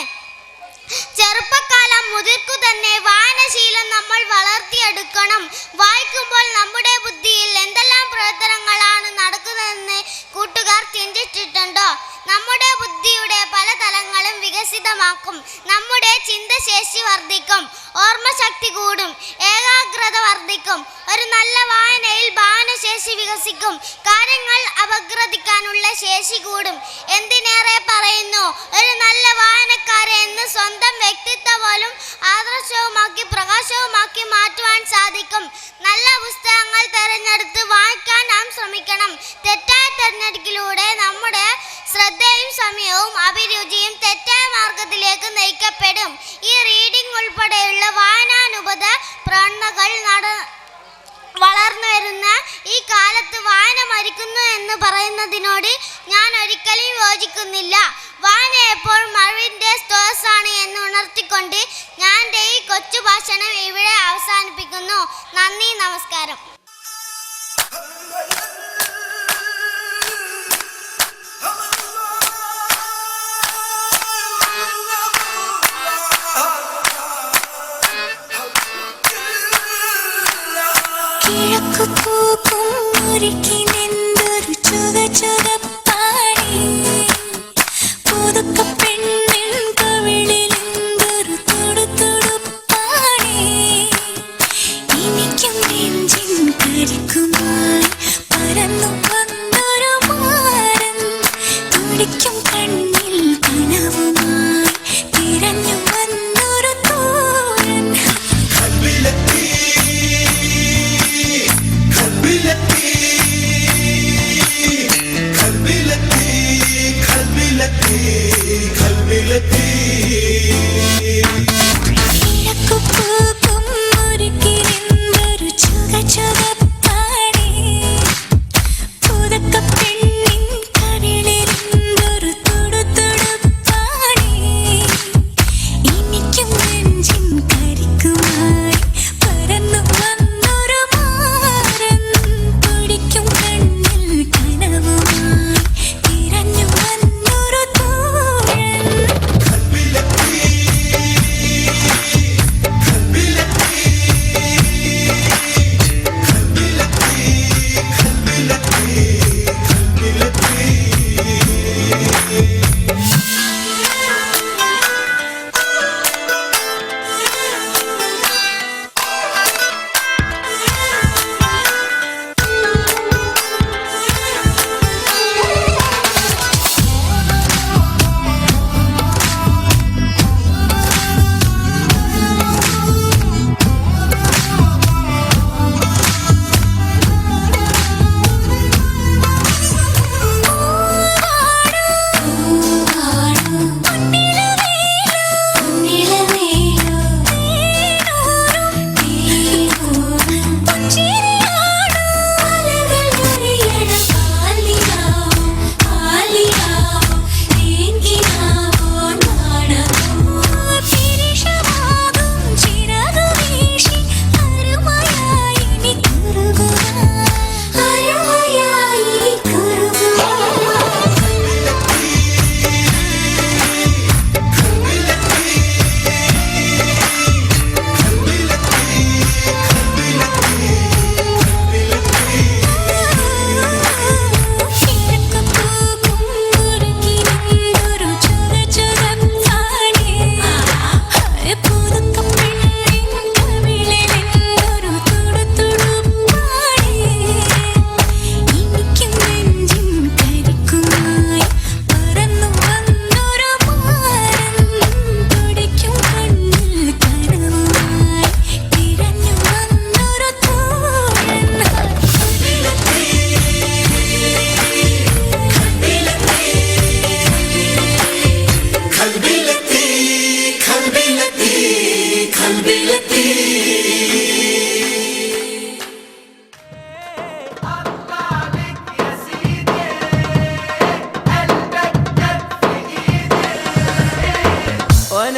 ചെറുപ്പക്കാലം മുതിർക്കു തന്നെ വായനശീലം നമ്മൾ വളർത്തിയെടുക്കണം. വായിക്കുമ്പോൾ നമ്മുടെ ബുദ്ധിയിൽ എന്തെല്ലാം പ്രവർത്തനങ്ങളാണ് നടക്കുന്നതെന്ന് കൂട്ടുകാർ ചിന്തിച്ചിട്ടുണ്ടോ? നമ്മുടെ ബുദ്ധിയുടെ പല തലങ്ങളും വികസിതമാക്കും. നമ്മുടെ ചിന്തശേഷി വർദ്ധിക്കും, ഓർമ്മശക്തി കൂടും, ഏകാഗ്രത വർദ്ധിക്കും. ഒരു നല്ല വായനയിൽ ഭാവനശേഷി വികസിക്കും, കാര്യങ്ങൾ അപഗ്രഥിക്കാനുള്ള ശേഷി കൂടും. എന്തിനേറെ പറയുന്നു, ഒരു നല്ല വായനക്കാരെ എന്ന് സ്വന്തം വ്യക്തിത്വം പോലും ആദർശവുമാക്കി പ്രകാശവുമാക്കി മാറ്റുവാൻ സാധിക്കും. നല്ല പുസ്തകങ്ങൾ തിരഞ്ഞെടുത്ത് വായിക്കാൻ നാം ശ്രമിക്കണം. തെറ്റായ തിരഞ്ഞെടുപ്പിലൂടെ നമ്മുടെ ശ്രദ്ധയും സമയവും അഭിരുചിയും തെറ്റായ മാർഗത്തിലേക്ക് നയിക്കപ്പെടും. ഈ റീഡിംഗ് ഉൾപ്പെടെയുള്ള വായനാനുബന്ധ പ്രവണതകൾ വളർന്നു വരുന്ന ഈ കാലത്ത് വായന മരിക്കുന്നു എന്ന് പറയുന്നതിനോട് ഞാൻ ഒരിക്കലും യോജിക്കുന്നില്ല. വായന എപ്പോഴും അറിവിൻ്റെ സ്രോതസ്സാണ് എന്ന് ഉണർത്തിക്കൊണ്ട് ഞാൻ എൻ്റെ ഈ കൊച്ചു ഭാഷണം ഇവിടെ അവസാനിപ്പിക്കുന്നു. നന്ദി, നമസ്കാരം. പുതുക്കപ്പെണ്ണിൻ കവിളിലിന്തൊരു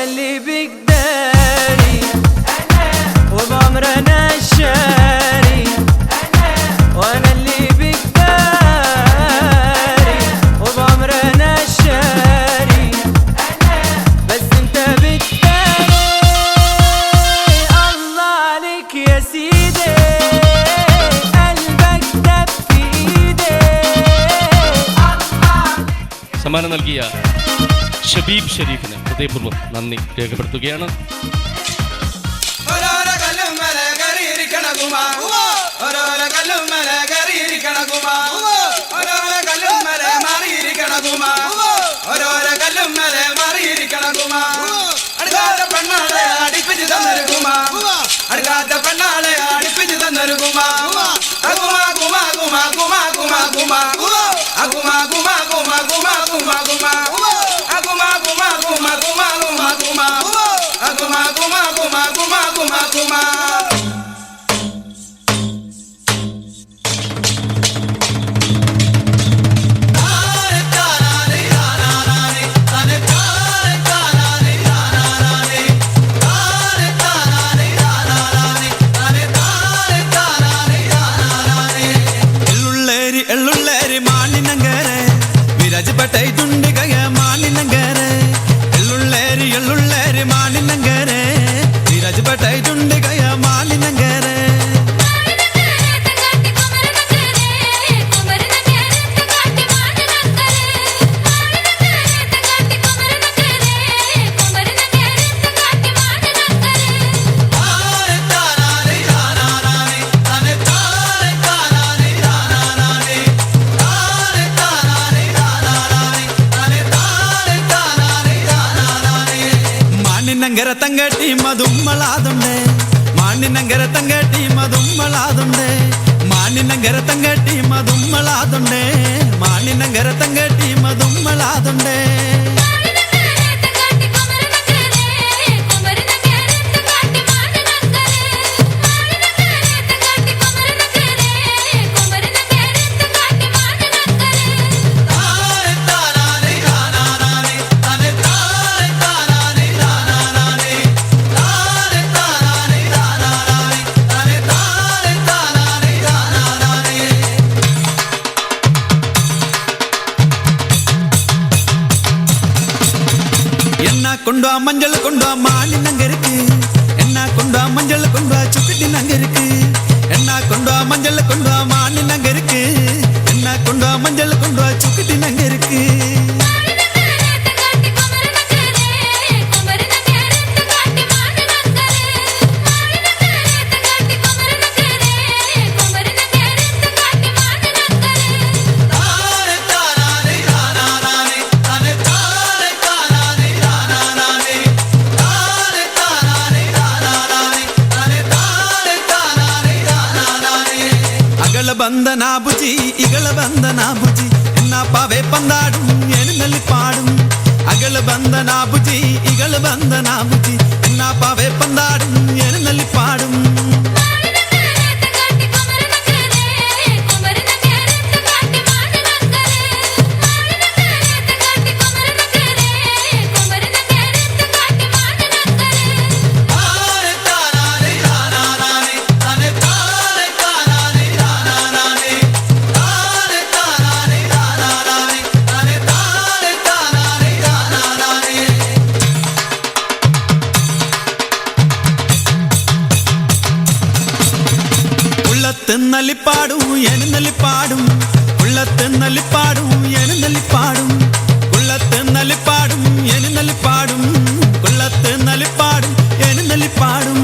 وانا اللي بقداري وبعمرنا الشاري وانا اللي بقداري وبعمرنا الشاري بس انت بالتالي الله عليك يا سيدي قلبك دب في ايدي സമ്മാനം നൽകിയ ഷബീബ് ഷെരീഫിന് ഹൃദയപൂർവ്വം നന്ദി രേഖപ്പെടുത്തുകയാണ്. മാണിനങ്കര തങ്കട്ടി മധുമ്മളാതുണ്ടേ മാണിനങ്കര തങ്കട്ടി മധുമ്മളാതുണ്ടേ മാണിനങ്കര തങ്കട്ടി മധുമ്മളാതുണ്ടേ മാണിനങ്കര തങ്കട്ടി മധുമ്മളാതുണ്ടേ கொண்டா மஞ்சள் கொண்டா மானி நங்க இருக்கு என்ன கொண்டா மஞ்சள் கொண்டா சுக்கட்டி நங்க இருக்கு என்ன கொண்டா மஞ்சள் கொண்டா மானி நங்க இருக்கு என்ன கொண்டா மஞ்சள் கொண்டா சுக்கட்டி நங்க இருக்கு ಬಂದನಾ ಬುಜಿ ಇಗಳ ಬಂದನಾ ಬುಜಿ ಎನ್ನ ಪಾವೆ ಪಂದಾಡು ಎನ್ನಲ್ಲಿ ಪಾಡು ಅಗಳ ಬಂದನಾ ಬುಜಿ ಇಗಳ ಬಂದನಾ ಬುಜಿ ಎನ್ನ ಪಾವೆ ಪಂದಾಡು ಎನ್ನಲ್ಲಿ ಪಾಡು ഉള്ളത്തെന്നലി പാടും എന്നുന്നലി പാടും ഉള്ളത്തെന്നലി പാടും എന്നുന്നലി പാടും ഉള്ളത്തെന്നലി പാടും എന്നുന്നലി പാടും ഉള്ളത്തെന്നലി പാടും എന്നുന്നലി പാടും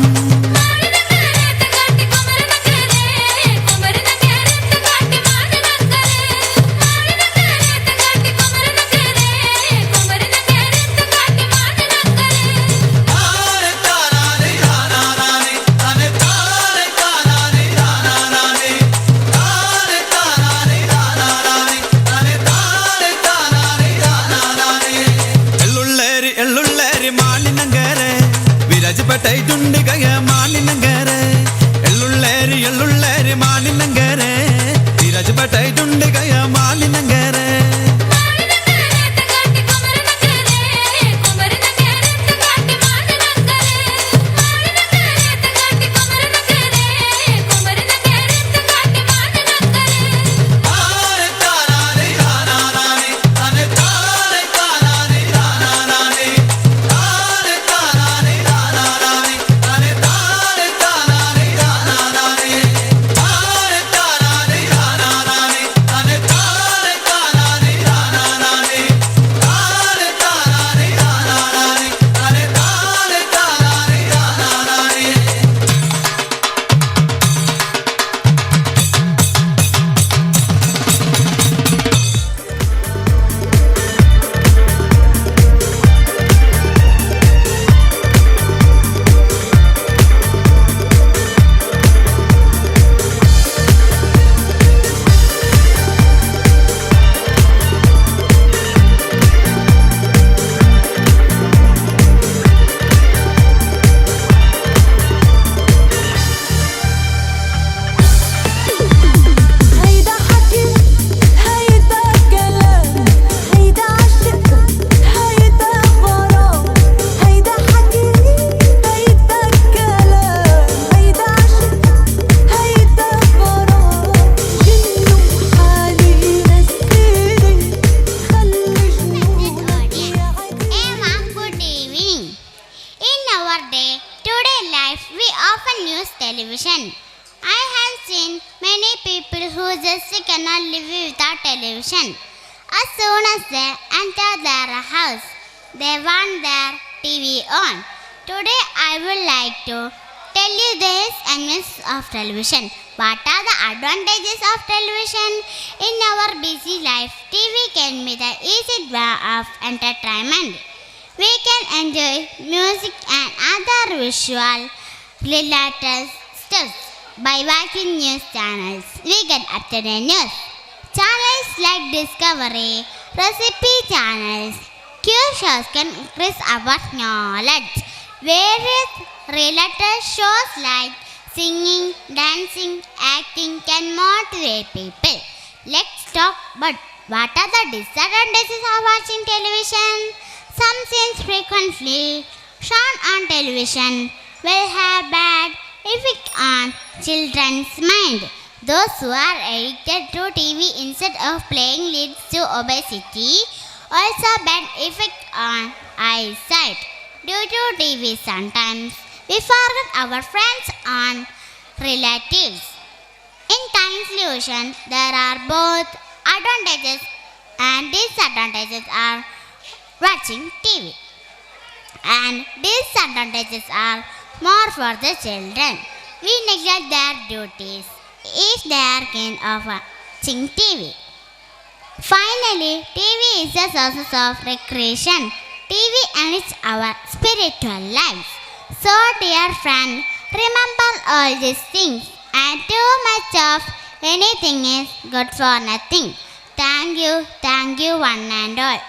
dundiga maaninangare ellulleri ellulleri maaninangare tiraj batai dundiga maaninangare maaninangare tagatti kumarnangare kumarnangare tagatti cannot live without television. As soon as they enter their house, they want their TV on. Today I would like to tell you the advantages of television. What are the advantages of television? In our busy life, TV can be the easy way of entertainment. We can enjoy music and other visual related stuff by watching news channels. We get up-to-date news. Channels like Discovery, recipe channels, quiz shows can increase our knowledge. Various related shows like singing, dancing, acting can motivate people. Let's talk about what are the disadvantages of watching television. Some scenes frequently shown on television will have bad effect on children's mind. Those who are addicted to TV instead of playing leads to obesity. Also bad effect on eyesight. Due to TV sometimes we forget our friends and relatives. In conclusion, there are both advantages and disadvantages of watching TV. And disadvantages are more for the children. We neglect their duties if they are keen of watching TV. Finally, TV is a source of recreation. TV enriches our spiritual lives. So, dear friend, remember all these things, and too much of anything is good for nothing. Thank you one and all.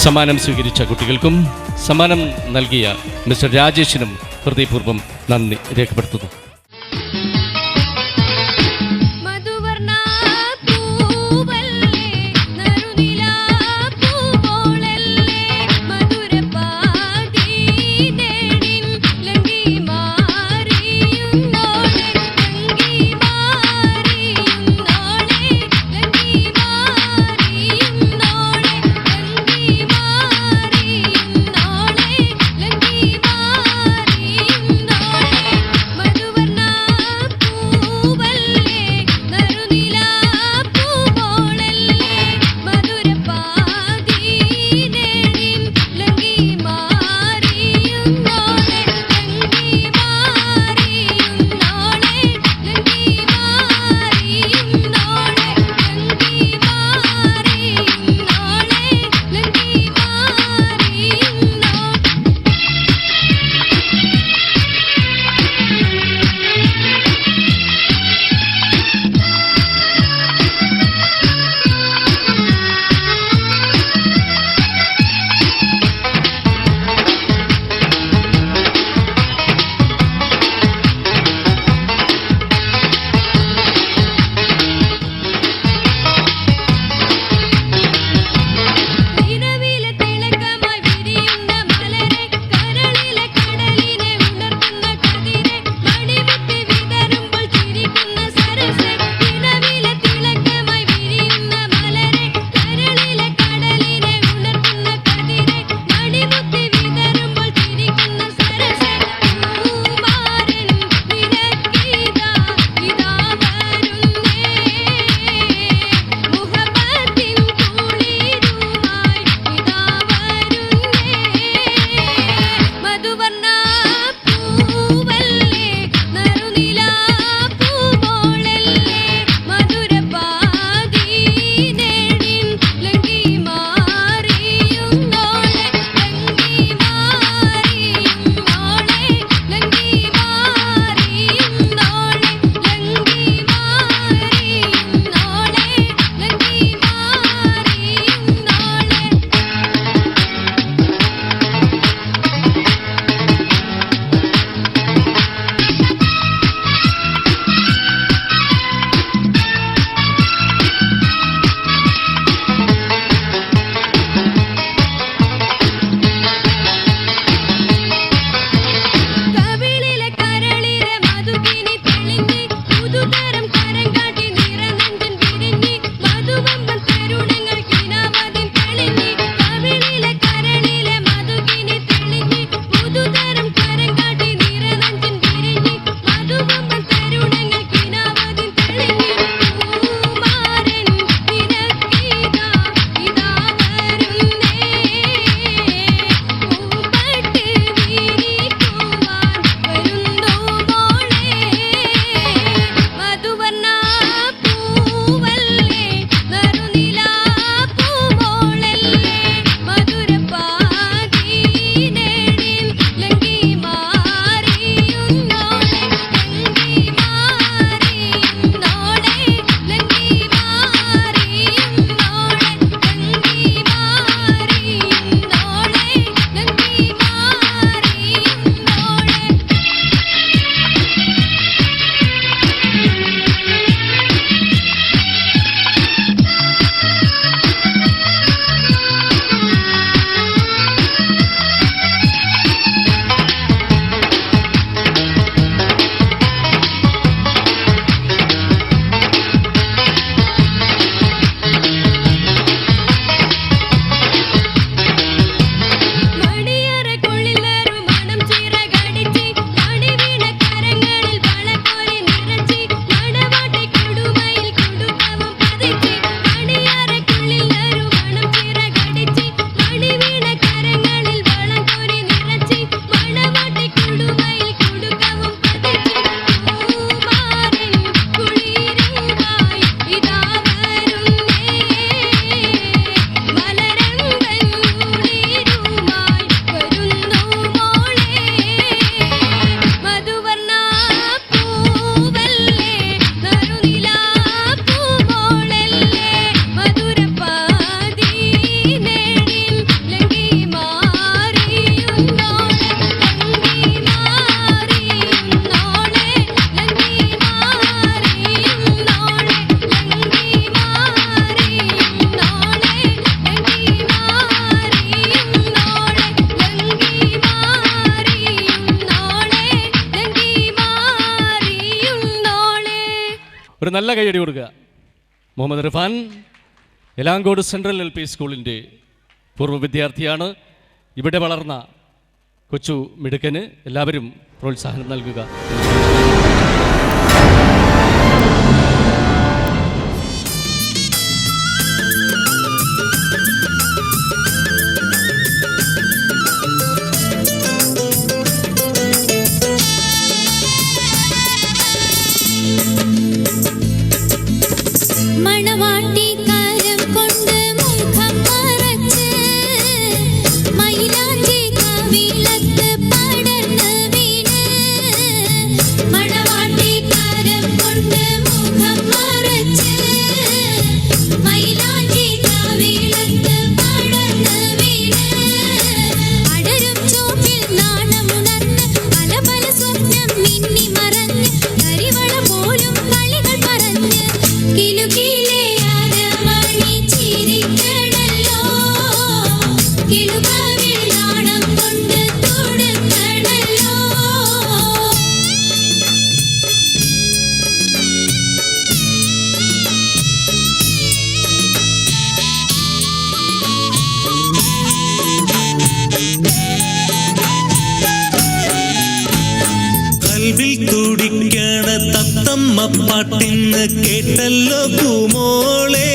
സമ്മാനം സ്വീകരിച്ച കുട്ടികൾക്കും സമ്മാനം നൽകിയ mister രാജേഷിനും ഹൃദയപൂർവ്വം നന്ദി രേഖപ്പെടുത്തുന്നു. മധുവർ നല്ല കൈയടി കൊടുക്കുക. മുഹമ്മദ് ഇർഫാൻ എലാങ്കോട് സെൻട്രൽ LP സ്കൂളിൻ്റെ പൂർവ്വ വിദ്യാർത്ഥിയാണ്. ഇവിടെ വളർന്ന കൊച്ചു മിടുക്കന് എല്ലാവരും പ്രോത്സാഹനം നൽകുക. മണവാട്ടിക്കാരം കൊണ്ട് മുഖം മറച്ച് മൈലാഞ്ചി കവിളത്ത് പടർന്ന് വീണ്. മണവാട്ടിക്കാരം കൊണ്ട് മുഖം മറച്ച് മൈലാഞ്ചി കവിളത്ത് പടർന്ന് വീണ്. അടരും ചോപ്പിൽ നാണമുണർന്ന് പല പല സ്വപ്നം മിന്നി മറഞ്ഞ് കരിവള പോലും കളികൾ പറഞ്ഞ് കിലുകിലെ അരമണി ചിരിക്കണല്ലോ. കിളുകവിൽ നാണം കൊണ്ട് തൊടുക്കണല്ലോ. കൽവിൽ തുടിക്കണ തത്തമ്മ പാട്ടിന്ന് കേട്ടല്ലോ പൂമോളെ.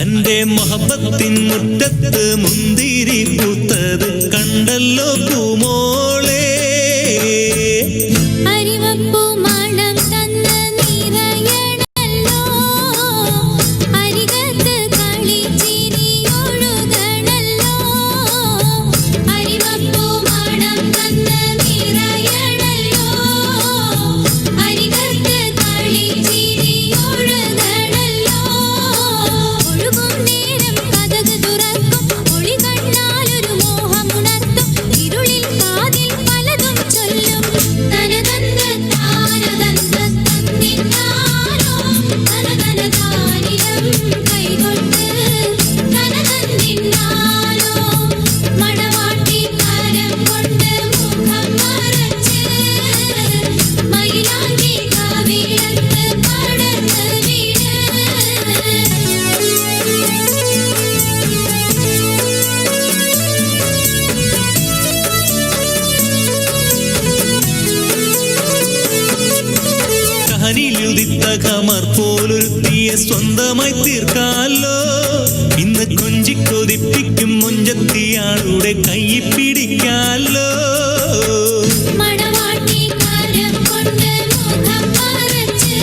അന്റെ മൊഹബത്തിൻ മുറ്റത്ത് മുന്തിരി പൂത്തത് കണ്ടല്ലോ പൂമോളെ. അരിവപ്പൂ മണം തന്ന് നിറയണല്ലോ. അരികത്ത് കളിച്ചിരി ഒഴുകണല്ലോ. അരിവപ്പൂ മണം തന്ന് നിറയണല്ലോ. അരികത്ത് കളിച്ചിരി ഒഴുകണല്ലോ. ഒഴുകും നേരം കതക് തുറക്കും ഒളി കണ്ണാലൊരു മോഹമുണർത്തും. ഇരുളിൽ കാതിൽ പലതും ചൊല്ലും. തനതന്ത താനതന്ത തന്നിന്നാരോ തനതനതാനിലം കൈകൊണ്ട് തനതന്നിന്നാരോ. മണവാട്ടിക്കാരം കൊണ്ട് മുഖം മറച്ച് മൈലാഞ്ചി കവിളത്ത് പടർന്ന് വീണ്. കഹനിലുദിത്ത കമർ പോലൊരുത്തിയ സ്വന്തമായി തീർക്കാലോ. ഇന്ന് കൊഞ്ചിക്കൊതിപ്പിക്കും മുഞ്ചത്തിയാളുടെ കൈ പിടിക്കാലോ. മണവാട്ടിക്കാരം കൊണ്ട് മുഖം മറച്ച്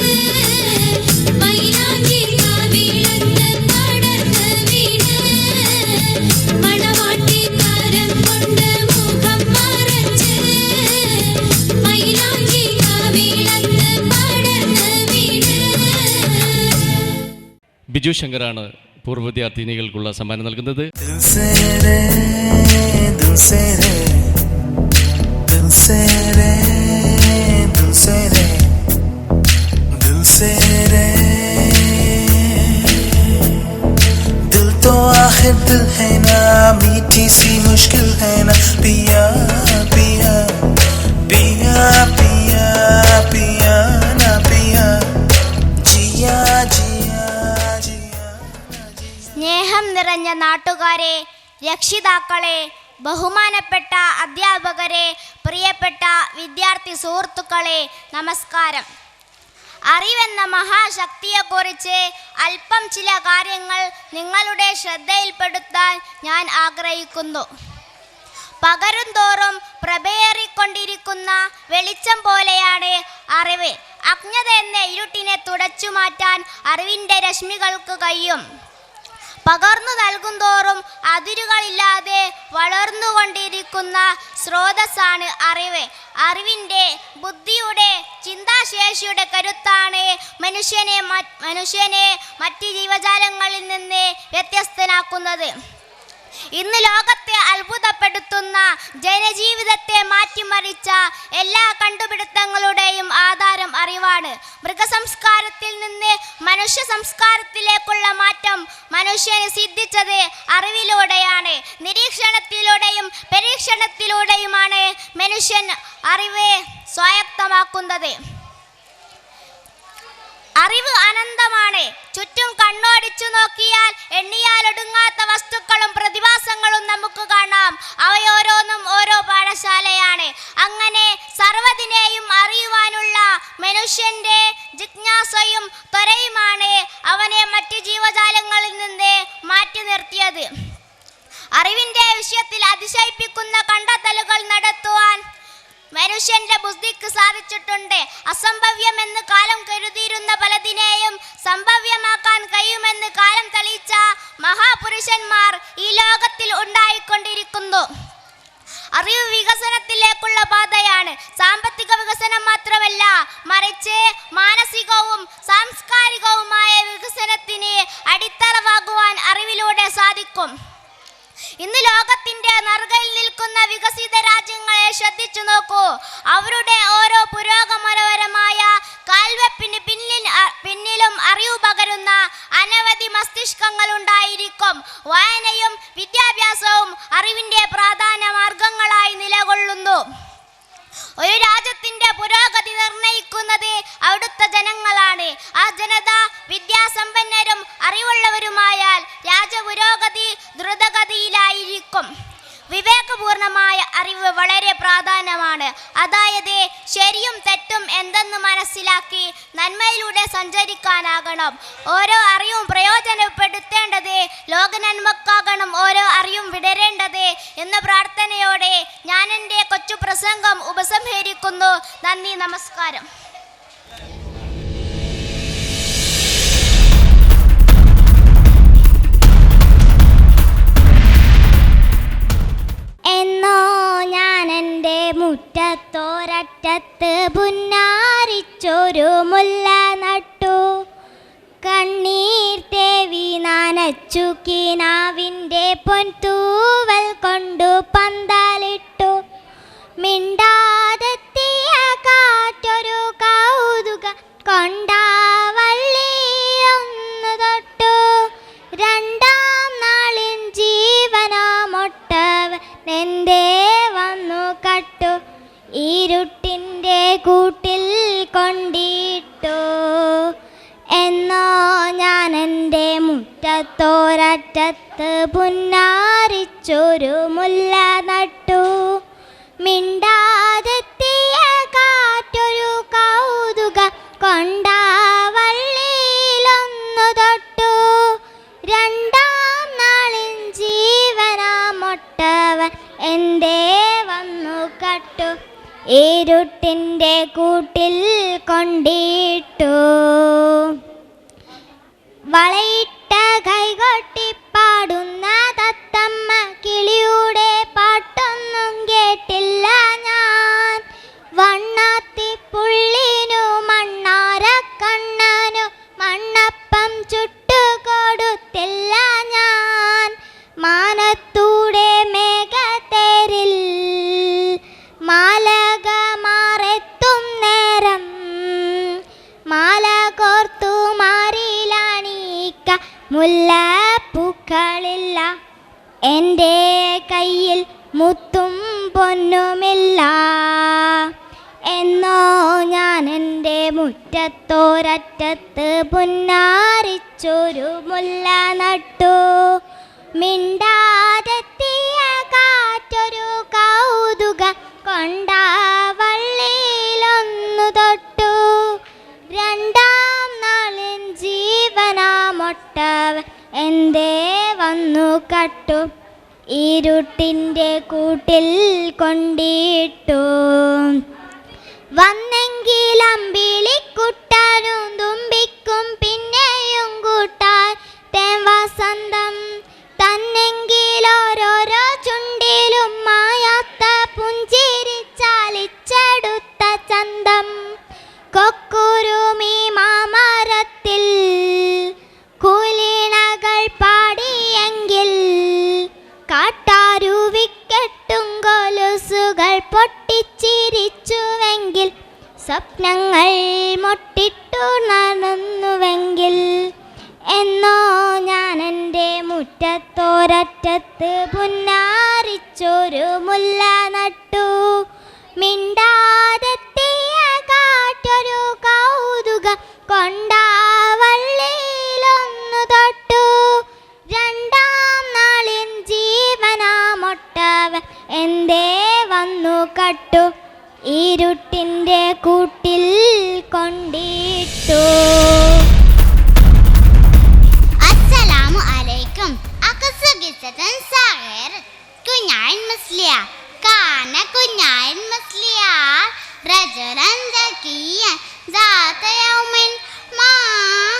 മൈലാഞ്ചി കവിളത്ത് പടർന്ന് വീണ്. മണവാട്ടിക്കാരം കൊണ്ട് മുഖം മറച്ച് മൈലാഞ്ചി കവിളത്ത് പടർന്ന് വീണ്. ബിജു ശങ്കറാണ് പൂർവ്വ വിദ്യാർത്ഥിനികൾക്കുള്ള സമ്മാനം നൽകുന്നത്. दिल से रे दिल से रे दिल से रे दिल से रे दिल से रे दिल तो आखिर दिल है ना. मीठी सी मुश्किल है ना. पिया पिया पिया पिया पिया ना पिया जिया जिया जिया. സ്നേഹം നിറഞ്ഞ നാട്ടുകാരെ, രക്ഷിതാക്കളെ, ബഹുമാനപ്പെട്ട അധ്യാപകരെ, പ്രിയപ്പെട്ട വിദ്യാർത്ഥി സുഹൃത്തുക്കളെ, നമസ്കാരം. അറിവെന്ന മഹാശക്തിയെക്കുറിച്ച് അല്പം ചില കാര്യങ്ങൾ നിങ്ങളുടെ ശ്രദ്ധയിൽപ്പെടുത്താൻ ഞാൻ ആഗ്രഹിക്കുന്നു. പകരും തോറും പ്രഭയേറിക്കൊണ്ടിരിക്കുന്ന വെളിച്ചം പോലെയാണ് അറിവ്. അജ്ഞത എന്ന ഇരുട്ടിനെ തുടച്ചു മാറ്റാൻ അറിവിൻ്റെ രശ്മികൾക്ക് കഴിയും. പകർന്നു നൽകുന്തോറും അതിരുകളില്ലാതെ വളർന്നുകൊണ്ടിരിക്കുന്ന സ്രോതസ്സാണ് അറിവ്. അറിവിൻ്റെ, ബുദ്ധിയുടെ, ചിന്താശേഷിയുടെ കരുത്താണ് മനുഷ്യനെ മറ്റ് ജീവജാലങ്ങളിൽ നിന്ന് വ്യത്യസ്തനാക്കുന്നത്. ഇന്ന് ലോകത്തെ അത്ഭുതപ്പെടുത്തുന്ന ജനജീവിതത്തെ മാറ്റിമറിച്ച എല്ലാ കണ്ടുപിടുത്തങ്ങളുടെയും ആധാരം അറിവാണ്. മൃഗസംസ്കാരത്തിൽ നിന്ന് മനുഷ്യ സംസ്കാരത്തിലേക്കുള്ള മാറ്റം മനുഷ്യന് സിദ്ധിച്ചത് അറിവിലൂടെയാണ്. നിരീക്ഷണത്തിലൂടെയും പരീക്ഷണത്തിലൂടെയുമാണ് മനുഷ്യൻ അറിവ് സ്വായത്തമാക്കുന്നത്. അറിവ് അനന്തമാണ്. ചുറ്റും കണ്ണോടിച്ചു നോക്കിയാൽ എണ്ണിയാലൊടുങ്ങാത്ത വസ്തുക്കളും പ്രതിഭാസങ്ങളും നമുക്ക് കാണാം. അവയോരോന്നും ഓരോ പാഠശാലയാണ്. അങ്ങനെ സർവ്വതിനെയും അറിയുവാനുള്ള മനുഷ്യന്റെ ജിജ്ഞാസയും ത്വരയുമാണ് അവനെ മറ്റ് ജീവജാലങ്ങളിൽ നിന്ന് മാറ്റി നിർത്തിയത്. അറിവിന്റെ വിഷയത്തിൽ അതിശയിപ്പിക്കുന്ന കണ്ടെത്തലുകൾ നടത്തുവാൻ മനുഷ്യന്റെ ബുദ്ധിക്ക് സാധിച്ചിട്ടുണ്ട്. അസംഭവ്യമെന്ന് കാലം കരുതിയിരുന്ന പലതിനെയും സംഭവ്യമാക്കാൻ കഴിയുമെന്ന് കാലം തെളിയിച്ച മഹാപുരുഷന്മാർ ഈ ലോകത്തിൽ ഉണ്ടായിക്കൊണ്ടിരിക്കുന്നു. അറിവ് വികസനത്തിലേക്കുള്ള പാതയാണ്. സാമ്പത്തിക വികസനം മാത്രമല്ല, മറിച്ച് മാനസികവും സാംസ്കാരികവുമായ വികസനത്തിന് അടിത്തറവാകുവാൻ അറിവിലൂടെ സാധിക്കും. ഇന്ന് ലോകത്തിന്റെ നറുകയിൽ നിൽക്കുന്ന വികസിത രാജ്യങ്ങളെ ശ്രദ്ധിച്ചു നോക്കൂ. അവരുടെ ഓരോ പുരോഗമനപരമായ കാൽവെപ്പിന് പിന്നിലും അറിവ് പകരുന്ന അനവധി മസ്തിഷ്കങ്ങൾ ഉണ്ടായിരിക്കും. വായനയും വിദ്യാഭ്യാസവും അറിവിന്റെ പ്രധാന മാർഗങ്ങളായി നിലകൊള്ളുന്നു. ഒരു രാജ്യത്തിന്റെ പുരോഗതി നിർണയിക്കുന്നത് അവിടുത്തെ ജനങ്ങളാണ്. ആ ജനത വിദ്യാസമ്പന്നരും അറിവുള്ളവരുമായാൽ രാജ്യപുരോഗതി ദ്രുതഗതിയിലായിരിക്കും. വിവേകപൂർണമായ അറിവ് വളരെ പ്രാധാന്യമാണ്. അതായത് ശരിയും തെറ്റും എന്തെന്ന് മനസ്സിലാക്കി നന്മയിലൂടെ സഞ്ചരിക്കാനാകണം. ഓരോ അറിവും പ്രയോജനപ്പെടുത്തേണ്ടത് ലോകനന്മക്കാകണം. ഓരോ അറിവും വിടരേണ്ടത് എന്ന പ്രാർത്ഥനയോടെ ഞാൻ എൻ്റെ കൊച്ചു പ്രസംഗം ഉപസംഹരിക്കുന്നു. നന്ദി, നമസ്കാരം. എന്നോ ഞാൻ എൻ്റെ മുറ്റത്തോരറ്റത്ത് പുന്നാരിച്ചൊരു മുല്ല നട്ടു. കണ്ണീർ തേവി നനച്ചു കിനാവിൻ്റെ പൊൻതൂവൽ കൊണ്ടു പന്തലിട്ടു. മിണ്ടാതെത്തിയ കാറ്റൊരു കൗതുക കൊണ്ടാവള്ളി ഒന്നു തൊട്ടു. രണ്ടാം നാളിൻ ജീവനമൊട്ടവൻ എൻ്റെ വന്നു കട്ടു. ഇരുട്ടിൻ്റെ കൂട്ടിൽ കൊണ്ടിട്ടു. എന്നോ ഞാൻ എൻ്റെ മുറ്റത്തോരറ്റത്ത് പുന്നാരിച്ചൊരു മുല്ല നട്ടു. മിണ്ടാതെത്തിയ കാറ്റൊരു കൗതുക കൊണ്ടാവള്ളിയിലൊന്നു തൊട്ടു. രണ്ടാം നാളിൻ ജീവനമൊട്ടവൻ എൻ്റെ വന്നു കട്ടു. ഇരുട്ടിൻ്റെ കൂട്ടിൽ കൊണ്ടിട്ടു. വളയിട്ട കൈകൊട്ടിപ്പാടുന്ന തത്തമ്മ കിളിയുടെ പാട്ടൊന്നും കേട്ടില്ല ഞാൻ. വണ്ണാത്തിപ്പുള്ളിനു മണ്ണാരക്കണ്ണനു മണ്ണപ്പം ചുട്ടുകൊടുത്തില്ല ഞാൻ. മാനത്തൂടെ മേഘത്തേരിൽ മാലകമാരെത്തും നേരം മാല കോർത്തു മാറിലാണിക്ക മുല്ലപ്പൂക്കളില്ല. എൻ്റെ കയ്യിൽ മുത്തും പൊന്നുമില്ല. എന്നോ ഞാൻ എൻ്റെ മുറ്റത്തോരറ്റത്ത് പുന്നാരിച്ചൊരു മുല്ല നട്ടു. മിണ്ടാതെത്തിയ കാറ്റൊരു കൗതുക കൊണ്ടാവള്ളിയിലൊന്നു തൊട്ടു. രണ്ടാം നാളിൻ ജീവനമൊട്ടവൻ എൻ്റെ വന്നു കട്ടു. ഇരുട്ടിൻ്റെ കൂട്ടിൽ കൊണ്ടിട്ടു. വന്നെങ്കിലമ്പിളിക്കുട്ടനും തുമ്പിക്കും പിന്നെയും കൂട്ടാൻ തേൻ വസന്തം തന്നെങ്കിലോരോരോ ചുണ്ടിലും മായാത്ത പുഞ്ചിരി ചാലിച്ചെടുത്ത ചന്തം. കൊക്കുരുമി മാമരത്തിൽ കൂലിണകൾ പാടിയെങ്കിൽ കാട്ടാരുവിക്കെട്ടും കൊലുസുകൾ പൊട്ടിച്ചിരിച്ചുവെങ്കിൽ സ്വപ്നങ്ങൾ മൊട്ടിട്ടുണർന്നുവെങ്കിൽ. എന്നോ ഞാൻ എൻ്റെ മുറ്റത്തോരറ്റത്ത് പുന്നാരിച്ചൊരു മുല്ല നട്ടു. മിണ്ടാതെത്തിയ കാറ്റൊരു കൗതുക കൊണ്ടാ കട്ടു ഇരുട്ടിൻ്റെ കൂട്ടിൽ കൊണ്ടിട്ടു. അസ്സലാമു അലൈക്കും. അക്സുഗിസതൻ സാഗർ കുഞ്ഞാൻ മുസ്ലിയാർ കാന കുഞ്ഞാൻ മുസ്ലിയാർ റജുലൻ ദകിയൻ ذات يوم ما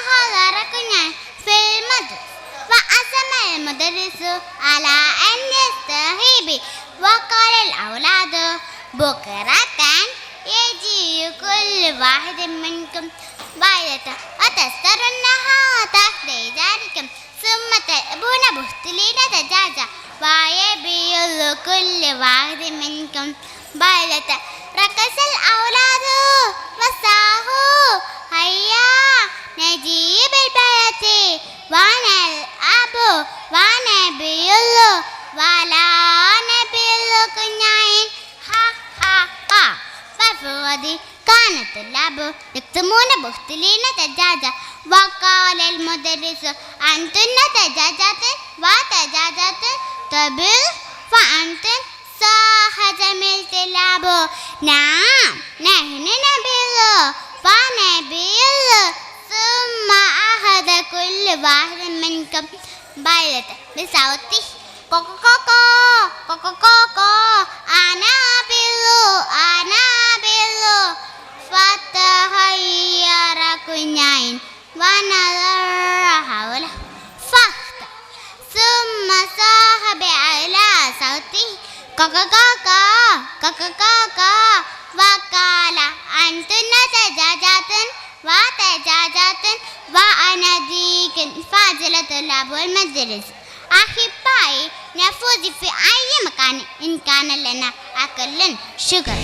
حضر കുഞ്ഞാൻ في المدرسة وأسم المدرس على أن يستهيب وقال الأولاد بكرة يجي كل واحد منكم باية وتسترنها تحت ذلكم ثم تأبون مختلين دجاجة ويبيض كل واحد منكم باية ركز الأولاد وساهوا هيا نجيب البيت ونلعب ونبيض ولا نبيض كناين ها ها ها. ففي كانت اللعب يكتمون مختلين دجاجة وقال المدرس أنتن دجاجة ودجاجة تبيض فأنتن صح جميل اللعب. نعم نحن نبيض فنبيض ثم أخذ كل واحد منكم بيضة بصوته كوكو كوكو كوكو كوكو أنا أبيض فتخير كناين ونظر حوله فاختار ثم صاح بأعلى صوته كوكو كوكو كوكو كوكو وقال أنتن دجاجات ودجاجات وأنا ديك فاضلة الأب والمدرس. أحبائي نفوز في أي مكان إن كان لنا أكل شكر.